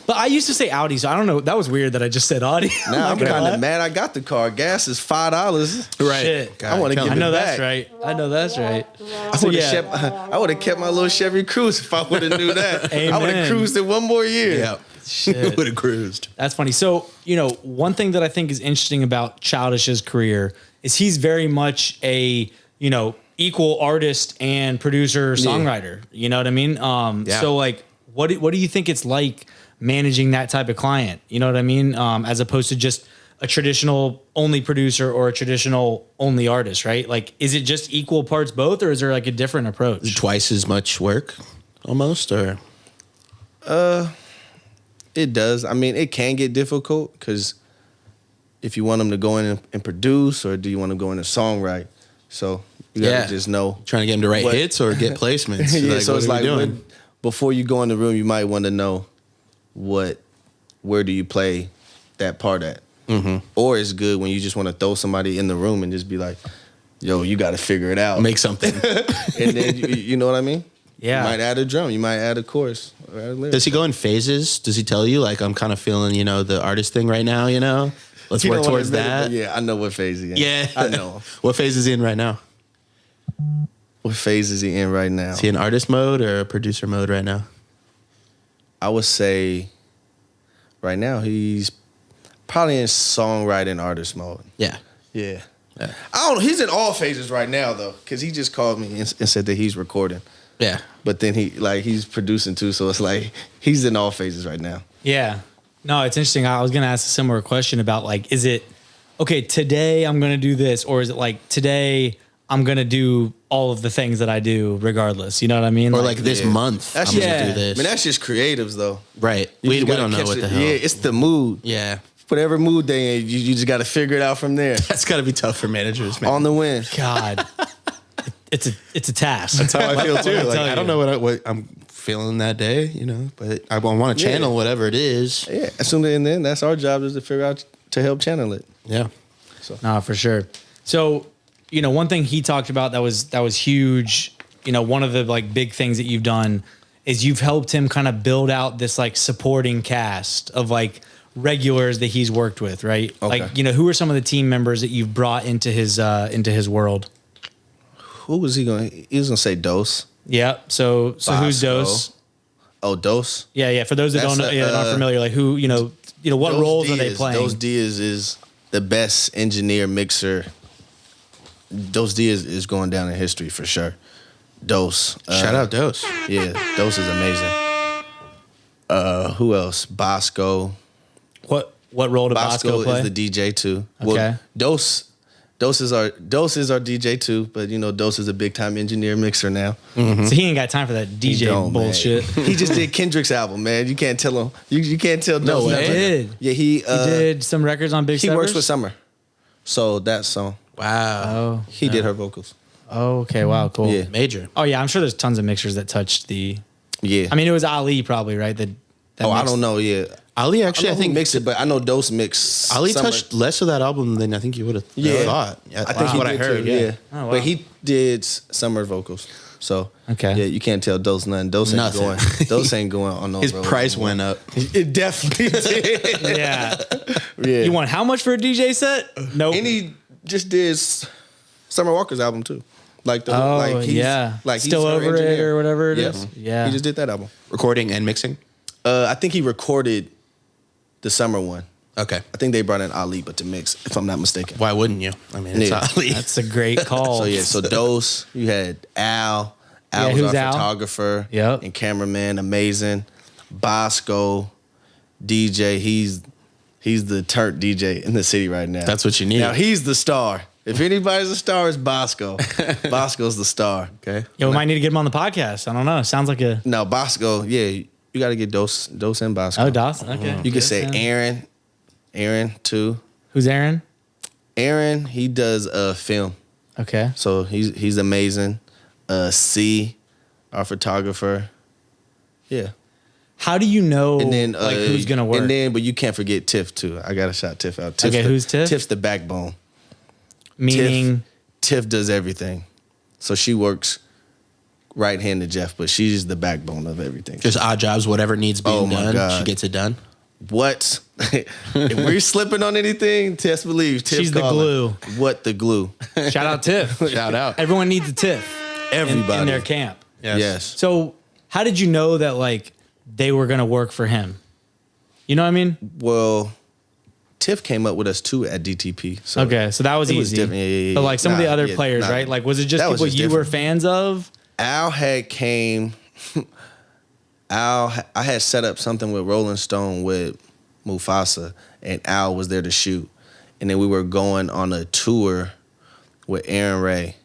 But I used to say Audi, so I don't know. That was weird that I just said Audi. now I'm Not gonna kind lie. of mad I got the car. Gas is $5. Right. Shit. I want to tell give me. it I know back. that's right. I know that's right. I would have kept my little Chevy Cruze if I would have knew that. I would Amen. have cruised it one more year. Yeah. Shit. Would have cruised. That's funny. So, one thing that I think is interesting about Childish's career is he's very much a, equal artist and producer, songwriter. You know what I mean? Yeah. So like, what do you think it's like managing that type of client? You know what I mean? As opposed to just a traditional only producer or a traditional only artist, right? Like, is it just equal parts both, or is there like a different approach? Twice as much work, almost, or It does. I mean, it can get difficult because if you want them to go in and produce, or do you want to go in and songwrite? So you gotta just know. trying to get them to write hits or get placements. Yeah, so it's like doing? before you go in the room, you might want to know where do you play that part at. Mm-hmm. Or it's good when you just want to throw somebody in the room and just be like, yo, you got to figure it out. Make something. And then, you know what I mean? Yeah. You might add a drum. You might add a chorus. Or add a lyric. Does he go in phases? Does he tell you, like, I'm kind of feeling, the artist thing right now, Let's He work don't wanna towards admit it, that. but yeah, I know what phase he in. Yeah. I know. What phase is he in right now? What phase is he in right now? Is he in artist mode or producer mode right now? I would say right now he's probably in songwriting artist mode. Yeah. Yeah. I don't know. He's in all phases right now, though, because he just called me and said that he's recording. Yeah. But then he's producing too, so it's like he's in all phases right now. Yeah. No, it's interesting. I was going to ask a similar question about, like, is it, okay, today I'm going to do this, or is it like today I'm going to do all of the things that I do regardless? You know what I mean? Or like this month, That's I'm going to yeah. do this. I mean, that's just creatives, though. Right. You We just gotta don't know catch what it. the hell. Yeah, it's the mood. Yeah. Whatever mood they in, you just got to figure it out from there. That's got to be tough for managers, man. On the win. God, it's a task. That's how I feel too. Let me Like, tell I don't you. know what I'm feeling that day, but I want to channel whatever it is. Yeah, and then that's our job, is to figure out to help channel it. Yeah. No, for sure. So, one thing he talked about that was huge, one of the like big things that you've done is you've helped him kind of build out this like supporting cast of like regulars that he's worked with, right? Okay. Like, who are some of the team members that you've brought into his world? Who was he going? He was going to say Dose. Yeah. So who's Bosco. Dose? Oh, Dose. Yeah. For those that That's don't know, aren't familiar, like who, what Dose roles are Diaz. they playing? Dose Diaz is the best engineer mixer. Dose Diaz is going down in history for sure. Dose. Shout out Dose. Yeah, Dose is amazing. Who else? Bosco. What role did Bosco play? is the DJ too. Okay. Well, Dose is our DJ too, but Dose is a big time engineer mixer now. So he ain't got time for that DJ don't, bullshit. Man. He just did Kendrick's album, man. You can't tell him. You can't tell Dose. No way. nothing. He did. Yeah, he Did some records on Big he Steppers? works with Summer, so that song Wow. he did her vocals. Oh, okay. Wow. Cool. Yeah. Major. Oh yeah, I'm sure there's tons of mixers that touched the. Yeah. I mean, it was Ali probably, right? That I mixed- don't know. Yeah, Ali actually, I think mixed it, but I know Dose mixed. Ali Summer. touched less of that album than I think you would have thought. I think he what did I heard. too, Yeah. Oh, wow. But he did Summer vocals. So Okay. yeah, you can't tell Dose nothing. Dose ain't Nothing. going. Dose ain't going on no. His road price anymore. went up. It definitely did. Yeah. Yeah. You want how much for a DJ set? Nope. And he just did Summer Walker's album too. Like the Oh, like he's, yeah. like he's Still her Over It engineer. or whatever it Yeah. is. Yeah. He just did that album. Recording and mixing. I think he recorded the Summer one. Okay. I think they brought in Ali, but to mix, if I'm not mistaken. Why wouldn't you? I mean, it's Yeah. Ali. That's a great call. So yeah, so Dose, you had Al. Al Yeah, was who's our Al? photographer Yep. and cameraman, amazing. Bosco, DJ, he's the turnt DJ in the city right now. That's what you need. Now he's the star. If anybody's a star, it's Bosco. Bosco's the star. Okay. Yeah, we might need to get him on the podcast. I don't know. Sounds like a. No, Bosco, yeah, you got to get Dose and Bosco. Oh, Dawson. Okay. You could say Aaron too. Who's Aaron? Aaron, he does film. Okay. So he's amazing. C, our photographer. Yeah. How do you know And then like who's gonna work? And then, but you can't forget Tiff too. I gotta shout Tiff out. Tiff's Okay, who's Tiff? Tiff's the backbone. Meaning, Tiff does everything. So she works right hand to Jeff, but she's the backbone of everything. Just odd jobs, whatever needs being Oh, my done, God. she gets it done. What? If we're slipping on anything, Tess believes Tiff She's the calling. glue. What the glue? shout out Tiff. Shout out. Everyone needs a Tiff Everybody in their camp. Yes. So how did you know that like they were gonna work for him? You know what I mean? Well, Tiff came up with us too at DTP. So Okay, so that was it easy. was different. Yeah. But like some of the Nah, other yeah, players, nah. right? Like was it just That was people just you were different. fans of? Al had came. I had set up something with Rolling Stone with Mufasa, and Al was there to shoot. and then we were going on a tour with Aaron Ray.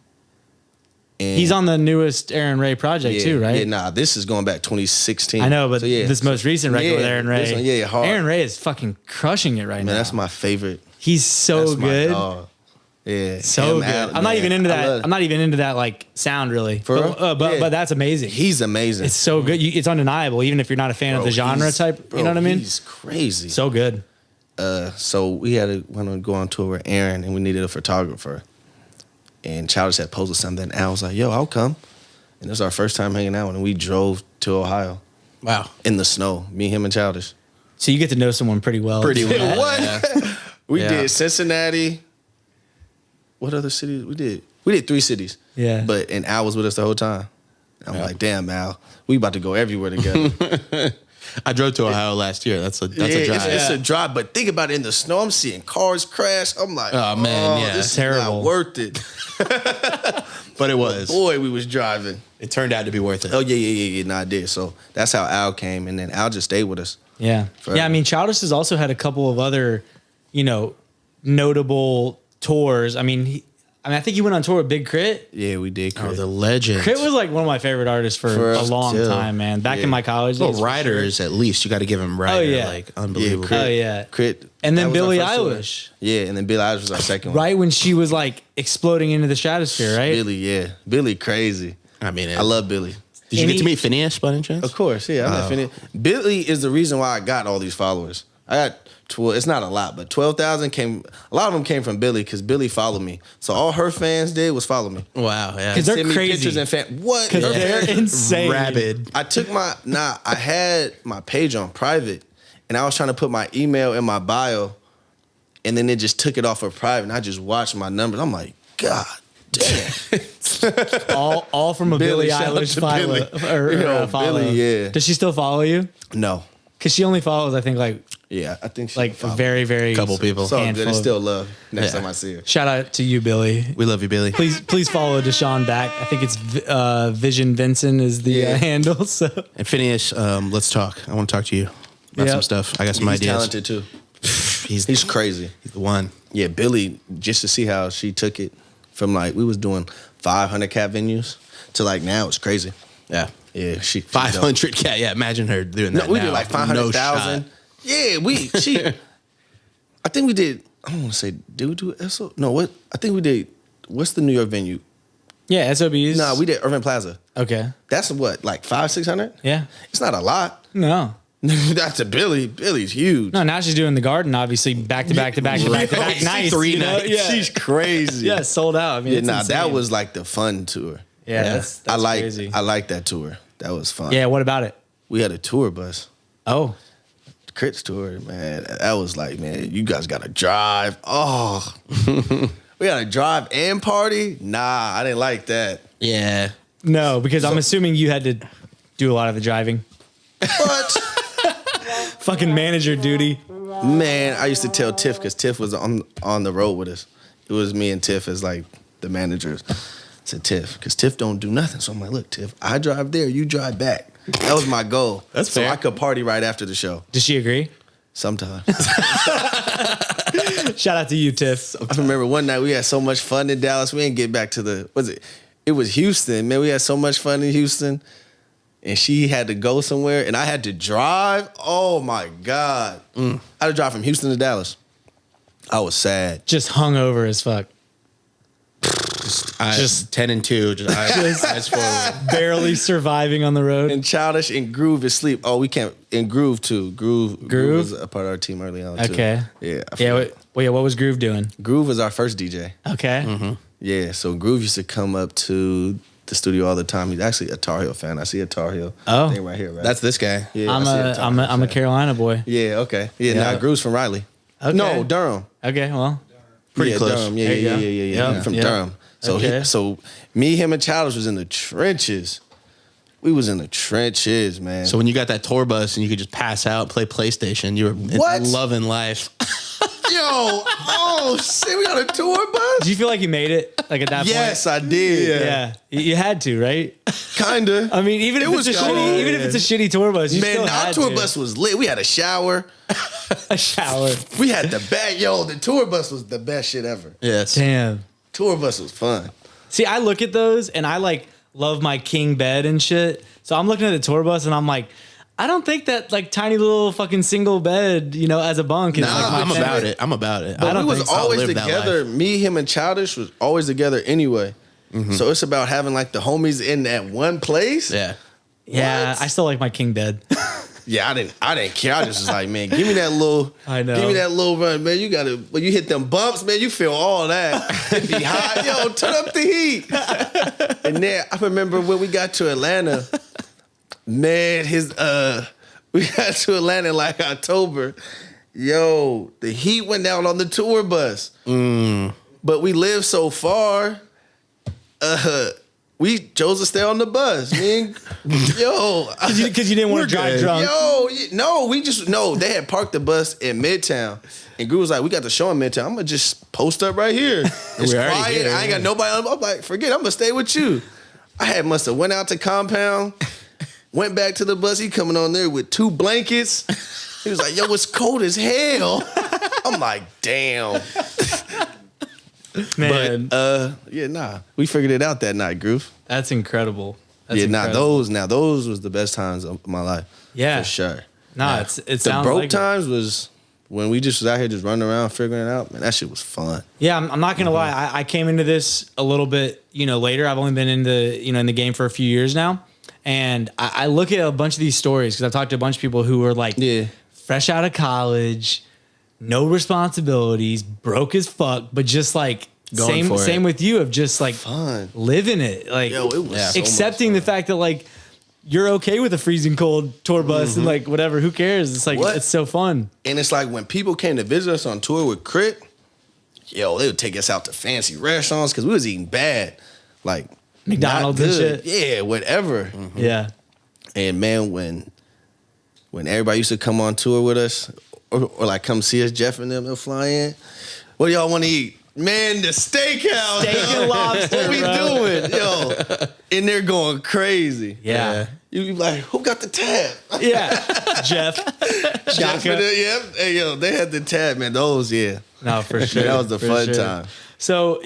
And He's on the newest Aaron Ray project too, right? Yeah, nah, this is going back 2016. I know, but So, yeah, this most recent record with Aaron Ray. this one, hard. Aaron Ray is fucking crushing it right now. Man, that's my favorite. He's so That's my good. dog. Yeah, So him, good. Allen, I'm not even into I that. love- I'm not even into that like sound really. For real? But Yeah. that's amazing. He's amazing. It's so good. It's undeniable, even if you're not a fan of the genre he's- type. bro, You know what I mean? He's crazy. So good. So we went to go on tour with Aaron, and we needed a photographer. And Childish had posted something, and I was like, "Yo, I'll come." And this was our first time hanging out, and we drove to Ohio Wow. in the snow. Me, him, and Childish. So you get to know someone pretty well. Pretty well. What? Yeah. We Yeah. did Cincinnati. What other cities we did? We did 3 cities. Yeah. But and Al was with us the whole time. I'm like, damn, Al, we about to go everywhere together. I drove to Ohio last year. That's a drive. It's a drive. But think about it, in the snow, I'm seeing cars crash. I'm like, Oh, man, yeah, this terrible. is not worth it. But it was. Boy, we was driving. It turned out to be worth it. Oh yeah. No, I did. So that's how Al came, and then Al just stayed with us. Yeah. Forever. Yeah, I mean, Childish has also had a couple of other, notable tours. I mean, I think he went on tour with Big Crit. Yeah, we did. Oh, Crit. the legend. Crit was like one of my favorite artists for a us, long too. time, man. Back Yeah. in my college Well, days. Ryder's at least. You got to give him Ryder. yeah. Like, unbelievable. Crit. Oh, yeah. Crit. And then that was our Billie first tour. Eilish. Yeah, and then Billie Eilish was our second one. Right when she was like exploding into the stratosphere, right? Billie crazy. I mean, I love Billie. Did you get to meet Phineas by any chance? Of course, yeah. I'm not finished. Billie is the reason why I got all these followers. I got 12. It's not a lot, but 12,000 came. A lot of them came from Billie because Billie followed me. So all her fans did was follow me. Wow, yeah. 'Cause they're Send me crazy. pictures and what? Because they're insane. rabid. I took I had my page on private, and I was trying to put my email in my bio, and then it just took it off of private, and I just watched my numbers. I'm like, God damn. All from a Billie Billie, shout out Eilish to follow. Billie. Follow. Billie, yeah. Does she still follow you? No. Because she only follows, I think, like Yeah, I think she followed me. very, very Couple people. So good. handful It's of- still love next Yeah. time I see her. Shout out to you, Billy. We love you, Billy. Please follow DeShawn back. I think it's Vision Vinson is the Yeah. handle. So And Phineas, let's talk. I want to talk to you about Yep. some stuff. I got some He's ideas. talented too. He's crazy. the one. Yeah, Billie, just to see how she took it from like we was doing 500 cat venues to like now it's crazy. Yeah. Yeah, she 500 cat. Yeah, imagine her doing that. No, we now. did like No 500,000. shot. Yeah, I think we did. I don't want to say. Did we do SO? No, what? I think we did. What's the New York venue? yeah, SOBs. No, we did Irving Plaza. Okay. That's what, like 500-600? Yeah. It's not a lot. No. That's a Billie. Billie's huge. No, now she's doing the Garden, obviously, back to back to back to back to back Right. nights. 3 you know? nights. Yeah. She's crazy. Yeah, sold out. I mean, Yeah, it's that insane. was like the fun tour. Yeah, that's crazy. I like that tour. That was fun. Yeah, what about it? We had a tour bus. Oh, Crit's tour, man. That was like, man, you guys got to drive. Oh, we got to drive and party. Nah, I didn't like that. Yeah. no, because I'm assuming you had to do a lot of the driving. But Fucking manager duty. man, I used to tell Tiff because Tiff was on the road with us. It was me and Tiff as like the managers. I said Tiff because Tiff don't do nothing. So I'm like, look, Tiff, I drive there, you drive back. That was my goal. That's so fair. I could party right after the show. Does she agree? Sometimes. Shout out to you, Tiff. I remember one night we had so much fun in Dallas. We didn't get back to it was Houston. Man, we had so much fun in Houston. And she had to go somewhere and I had to drive. Oh my God. I had to drive from Houston to Dallas. I was sad. Just hungover as fuck. Just 10 and 2. Just eyes forward. Barely surviving on the road. And Childish and Groove is sleep. Oh, we can't. And Groove too. Groove was a part of our team early on too. Okay. Yeah. What was Groove doing? Groove was our first DJ. Okay. Yeah. So Groove used to come up to the studio all the time. He's actually a Tar Heel fan. I see a Tar Heel Oh. thing right here, right? That's this guy. yeah, I'm I see Tar Heel a fan. Carolina boy. Yeah, okay. Yeah, Yeah. now Groove's from Raleigh. Okay. No, Durham. Okay, well. Pretty yeah, close. Durham. Yeah, There you yeah, go. yeah, yeah, Yep, I'm from yep. Durham. So Okay. so me, him, and Childish was in the trenches. We was in the trenches, man. So when you got that tour bus and you could just pass out, play PlayStation, you were What? loving life. oh shit, we on a tour bus? Did you feel like you made it? Like at that Yes, point? I did. Yeah. You had to, right? Kinda. I mean, even if it's a shitty tour bus, you still Man, our had tour to. bus was lit. We had a shower. A shower. We had the best. Yo, the tour bus was the best shit ever. Yes. Damn. Tour bus was fun. See, I look at those and I like love my king bed and shit. So I'm looking at the tour bus and I'm like, I don't think that like tiny little fucking single bed, as a bunk is like my I'm thing. about it. I'm about it. But don't we was think so. always I'll live that together. life. Me, him, and Childish was always together anyway. So it's about having like the homies in that one place. Yeah. Yeah, What? I still like my king bed. Yeah, I didn't care. I just was like, man, give me that little. I know. Give me that little run, man. You gotta when you hit them bumps, man. You feel all that. It be hot, yo. Turn up the heat. And then I remember when we got to Atlanta, man. We got to Atlanta in like October. Yo, the heat went down on the tour bus. But we lived so far. We chose to stay on the bus. Me and, Because you didn't want to drive drunk. They had parked the bus in Midtown. And Gru was like, we got the show in Midtown. I'm going to just post up right here. It's We're already quiet. here, I ain't got nobody. I'm like, forget it. I'm going to stay with you. Must have went out to compound, went back to the bus. He coming on there with 2 blankets. He was like, yo, it's cold as hell. I'm like, damn. Man, We figured it out that night, Groove. that's incredible. That's Those was the best times of my life. Yeah. For sure. Nah, it The sounds broke like it. times was when we just was out here just running around figuring it out. Man, that shit was fun. Yeah, I'm not gonna lie. I came into this a little bit, later. I've only been in the game for a few years now, and I look at a bunch of these stories because I've talked to a bunch of people who are like, fresh out of college, no responsibilities, broke as fuck, but just like Going for it. same with you of just like Fun. living it, like Yo, it was so accepting the fact that like you're okay with a freezing cold tour bus and like whatever. Who cares? It's like What? it's so fun. And it's like when people came to visit us on tour with Crit, they would take us out to fancy restaurants because we was eating bad. Like McDonald's not and good. shit. Yeah, whatever. Yeah. And man, when everybody used to come on tour with us or like come see us, Jeff and them, they'll fly in. What do y'all want to eat? Man, the steakhouse. Steak and lobster, What we bro. doing? Yo. And they're going crazy. Yeah. You be like, who got the tab? Yeah. Jeff. Jeff and yep. Hey, yo, they had the tab, man. Those, yeah. No, for sure. That was the For fun sure. time. So,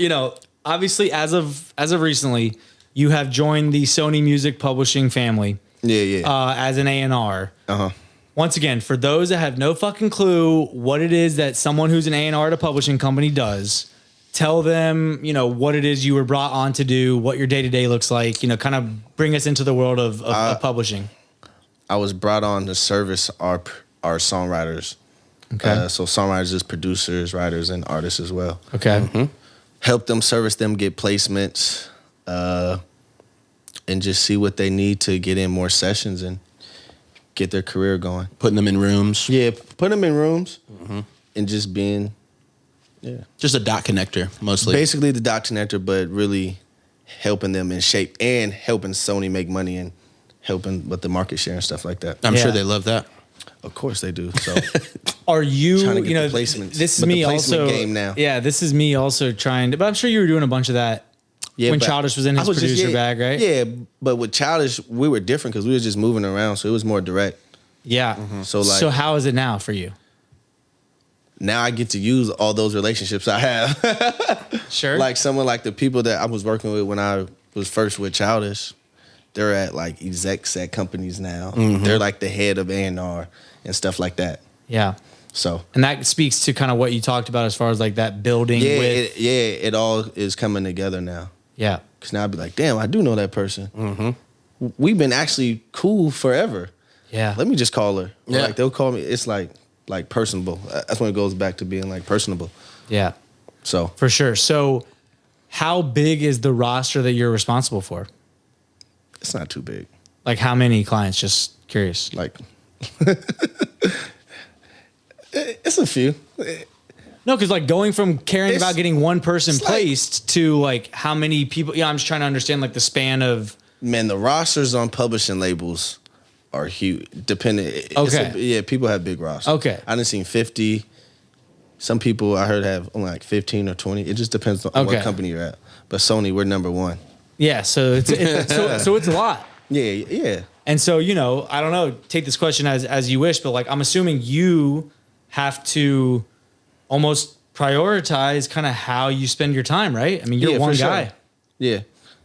obviously as of recently, you have joined the Sony Music Publishing family Yeah. as an A&R. Uh-huh. Once again, for those that have no fucking clue what it is that someone who's an A&R at a publishing company does, tell them, what it is you were brought on to do, what your day-to-day looks like, kind of bring us into the world of publishing. I was brought on to service our songwriters. Okay. So songwriters is producers, writers, and artists as well. Okay. Help them service them, get placements, and just see what they need to get in more sessions and get their career going. Putting them in rooms. Yeah, put them in rooms and just being, Just a dot connector, mostly. basically the dot connector, but really helping them in shape and helping Sony make money and helping with the market share and stuff like that. I'm sure Yeah. they love that. Of course they do. So Are you, Trying to get the placements. this is But the me placement also, game now. yeah, this is me also trying to, but I'm sure you were doing a bunch of that when but Childish was in his I just- producer bag, right? Yeah, but with Childish, we were different because we were just moving around, so it was more direct. Yeah. So like So how is it now for you? now I get to use all those relationships I have. Sure. Like someone like the people that I was working with when I was first with Childish, they're at like execs at companies now. They're like the head of A&R and stuff like that. Yeah. So And that speaks to kind of what you talked about as far as like that building yeah, with. it all is coming together now. Yeah. Because now I'd be like, damn, I do know that person. We've been actually cool forever. Yeah. Let me just call her. Or Yeah. like they'll call me. It's like personable. That's when it goes back to being like personable. Yeah. So For sure. So how big is the roster that you're responsible for? it's not too big. Like how many clients? Just curious. Like it's a few. No, because like going from caring It's- about getting one person it's like- placed to like how many people, I'm just trying to understand like the span of. Man, the rosters on publishing labels are huge. Depending. Okay. Yeah, people have big rosters. Okay. I done seen 50, Some people I heard have only like 15 or 20. It just depends on Okay. what company you're at. But Sony, we're number one. Yeah, so it's so it's a lot. Yeah. And so, you know, I don't know, take this question as you wish, but like I'm assuming you have to almost prioritize kind of how you spend your time, right? I mean, you're one for sure. guy. Yeah.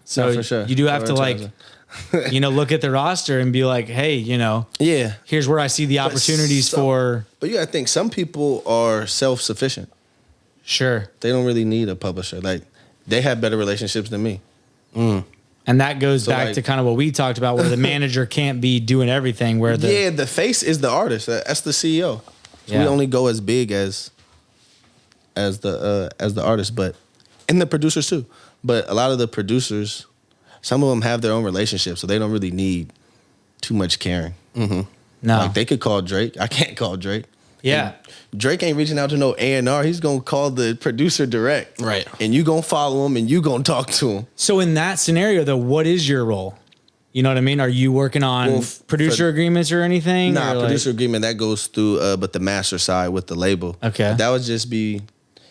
So No, for sure. you do have to like, Prioritizing. you know, look at the roster and be like, hey, you know, Yeah. here's where I see the opportunities for. But you gotta think some people are self-sufficient. Sure. They don't really need a publisher. Like they have better relationships than me. And that goes So, back like- to kind of what we talked about where the manager can't be doing everything where the. Yeah, the face is the artist. That's the CEO. So Yeah. we only go as big as the artist, and the producers too. But a lot of the producers, some of them have their own relationships, so they don't really need too much caring. No. Like they could call Drake. I can't call Drake. Yeah. Drake ain't reaching out to no A&R. He's gonna call the producer direct. Right. And you gonna follow him and you gonna talk to him. So in that scenario, though, what is your role? You know what I mean? Are you working on Well, producer agreements or anything? Nah, or like- producer agreement that goes through, but the master side with the label. Okay. But that would just be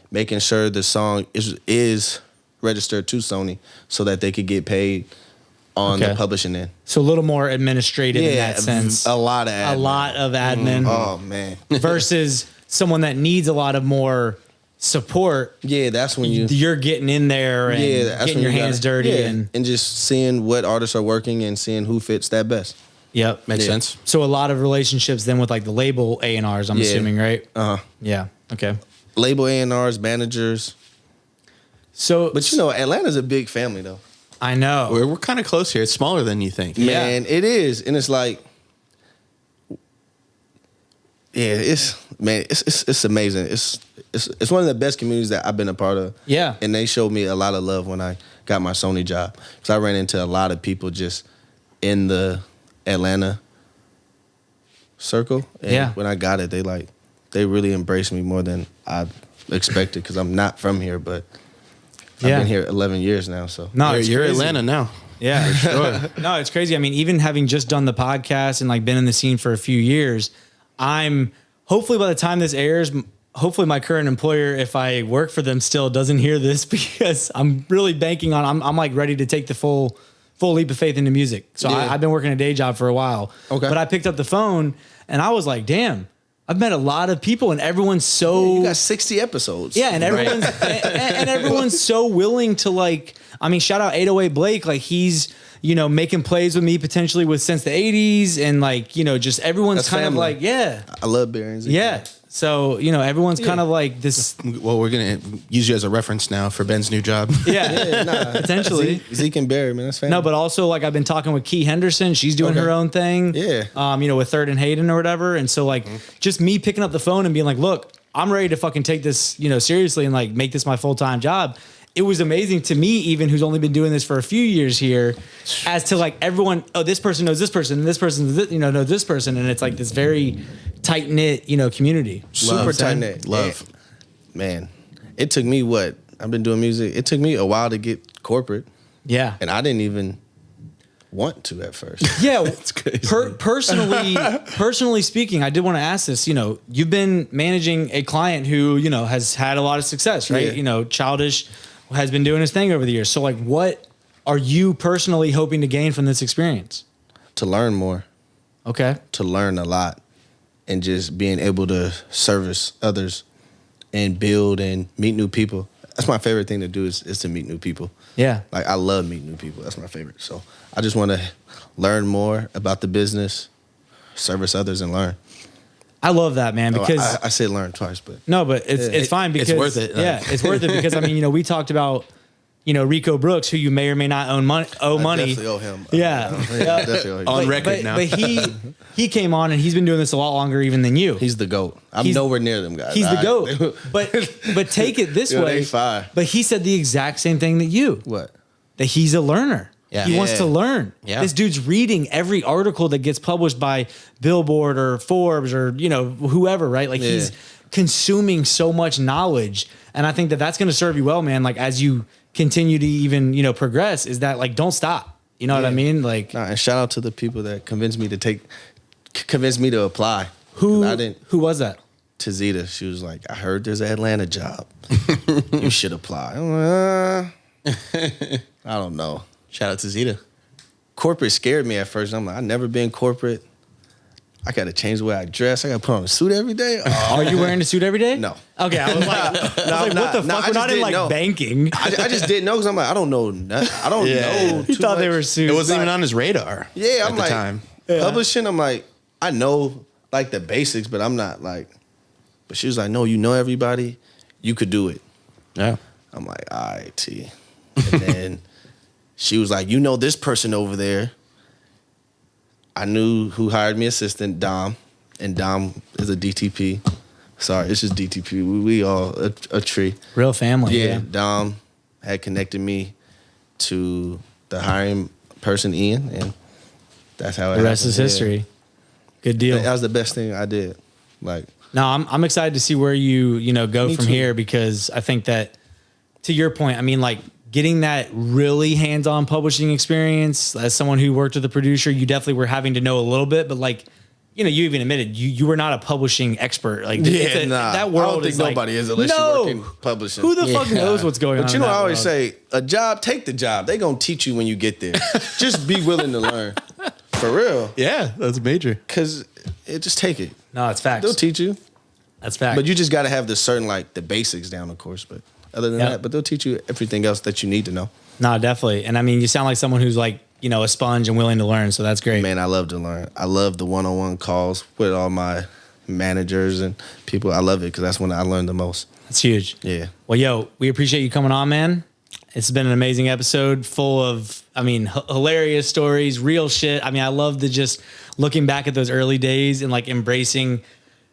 making sure the song is registered to Sony so that they could get paid on Okay. the publishing end. So a little more administrative in that sense. a lot of admin. A lot of admin Oh man. versus someone that needs a lot of more support. Yeah, that's when you. You're getting in there and Yeah, that's getting when your you hands gotta- dirty yeah, and just seeing what artists are working and seeing who fits that best. yep. Makes Yeah. sense. So a lot of relationships then with like the label A&Rs, I'm Yeah. assuming, right? Uh huh. Yeah. Okay. Label A&Rs, managers, So, but you know, Atlanta's a big family though. I know. We're kind of close here. It's smaller than you think. Yeah. Man, it is, and it's like, yeah, it's amazing. It's one of the best communities that I've been a part of. Yeah. And they showed me a lot of love when I got my Sony job, because I ran into a lot of people just in the Atlanta circle. And Yeah. when I got it, they really embraced me more than I expected, because I'm not from here, but I've Yeah. been here 11 years now. So No, You're, it's you're crazy. Atlanta now. Yeah, sure. No, it's crazy. I mean, even having just done the podcast and like been in the scene for a few years, I'm hopefully by the time this airs, hopefully my current employer, if I work for them still, doesn't hear this, because I'm really banking on, I'm like ready to take the full leap of faith into music. So Yeah. I've been working a day job for a while. Okay. But I picked up the phone and I was like, damn, I've met a lot of people and everyone's so you got 60 episodes. yeah, and everyone's and everyone's so willing to like. I mean, shout out 808 Blake. Like he's making plays with me potentially with since the 80s, and like just everyone's That's kind of family. like yeah, I love Barry. yeah. So everyone's kind of like this. Well, we're gonna use you as a reference now for Ben's new job. Yeah, potentially. Zeke and Barry, man, that's family. No, but also like I've been talking with Key Henderson. She's doing Okay. her own thing. Yeah. With Third and Hayden or whatever. And so like just me picking up the phone and being like, look, I'm ready to fucking take this, seriously and like make this my full-time job. It was amazing to me, even who's only been doing this for a few years here, as to like everyone, oh, this person knows this person, and this person, knows this person. And it's like this very tight knit, community. super tight knit. Love. Man, it took me I've been doing music. It took me a while to get corporate, Yeah. and I didn't even want to at first. Yeah, personally speaking, I did want to ask this. You've been managing a client who has had a lot of success, right? Yeah. Childish has been doing his thing over the years. So, like, what are you personally hoping to gain from this experience? To learn more, Okay, to learn a lot, and just being able to service others and build and meet new people. That's my favorite thing to do is to meet new people. yeah, Like I love meeting new people. That's my favorite. So I just want to learn more about the business, service others, and learn. I love that, man. Because I said learn twice, but no, but it's fine because it's worth it. Yeah, it's worth it because I mean, we talked about Rico Brooks, who you may or may not owe money. I definitely owe him. Yeah. I definitely owe him. On record now. But he came on and he's been doing this a lot longer even than you. He's the GOAT. I'm He's- nowhere near them guys. He's the All right? GOAT. But take it this Yo, way. they fire. But he said the exact same thing that you. What? That he's a learner. Yeah. He wants Yeah. to learn. Yeah. This dude's reading every article that gets published by Billboard or Forbes or whoever, right? Like he's consuming so much knowledge, and I think that that's going to serve you well, man. Like as you continue to even progress, is that like don't stop. You know what I mean? Like Nah, and shout out to the people that convinced me to apply. who 'Cause I didn't. who was that? Zeta. She was like, I heard there's an Atlanta job. You should apply. I'm like, I don't know. Shout out to Zeta. Corporate scared me at first. I'm like, I've never been corporate. I got to change the way I dress. I got to put on a suit every day. Are you wearing a suit every day? No. Okay, I was like, what the fuck? We're not in like banking. I just didn't know because I'm like, I don't know. I don't know. You thought they were suits. It wasn't even on his radar. Yeah, I'm at the like, time. publishing, I'm like, I know like the basics, but I'm not like, but she was like, no, you know everybody. You could do it. Yeah. I'm like, all right, T. And then she was like, you know this person over there. I knew who hired me assistant, Dom. And Dom is a DTP. Sorry, it's just DTP. We all a tree. Real family. Yeah, Dom had connected me to the hiring person, Ian, and that's how it The rest is happened. history. Good deal. That was the best thing I did. Like, No, I'm excited to see where you go Me from too. here, because I think that, to your point, I mean, like, getting that really hands-on publishing experience as someone who worked with a producer, you definitely were having to know a little bit, but like, you even admitted you were not a publishing expert. Like, that world I don't think is like, nobody is unless you work in publishing. Who the fuck knows what's going on? But you know, in I that always world? say, a job, take the job. They gonna teach you when you get there. Just be willing to learn. For real. Yeah, that's major. Because just take it. No, it's facts. They'll teach you. That's fact. But you just got to have the certain, like, the basics down, of course. But other than that, but they'll teach you everything else that you need to know. No, definitely. And I mean, you sound like someone who's like, a sponge and willing to learn. So that's great. Man, I love to learn. I love the one-on-one calls with all my managers and people. I love it because that's when I learn the most. That's huge. Yeah. Well, yo, we appreciate you coming on, man. It's been an amazing episode full of, hilarious stories, real shit. I mean, I love the just looking back at those early days and like embracing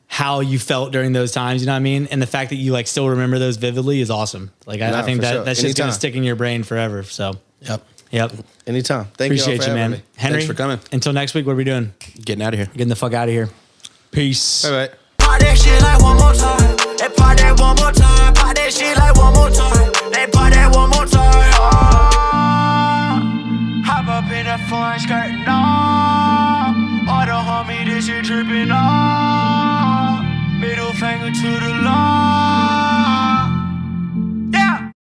how you felt during those times, you know what I mean? And the fact that you like still remember those vividly is awesome. Like, I think that's just going to stick in your brain forever. So, Yep. Anytime. Thank Appreciate you, you, man. me. Henry, Thanks for coming. Until next week, what are we doing? Getting out of here. Getting the fuck out of here. Peace. All right. Pop that shit like one more time. They pop that one more time. Pop that shit like one more time. They pop that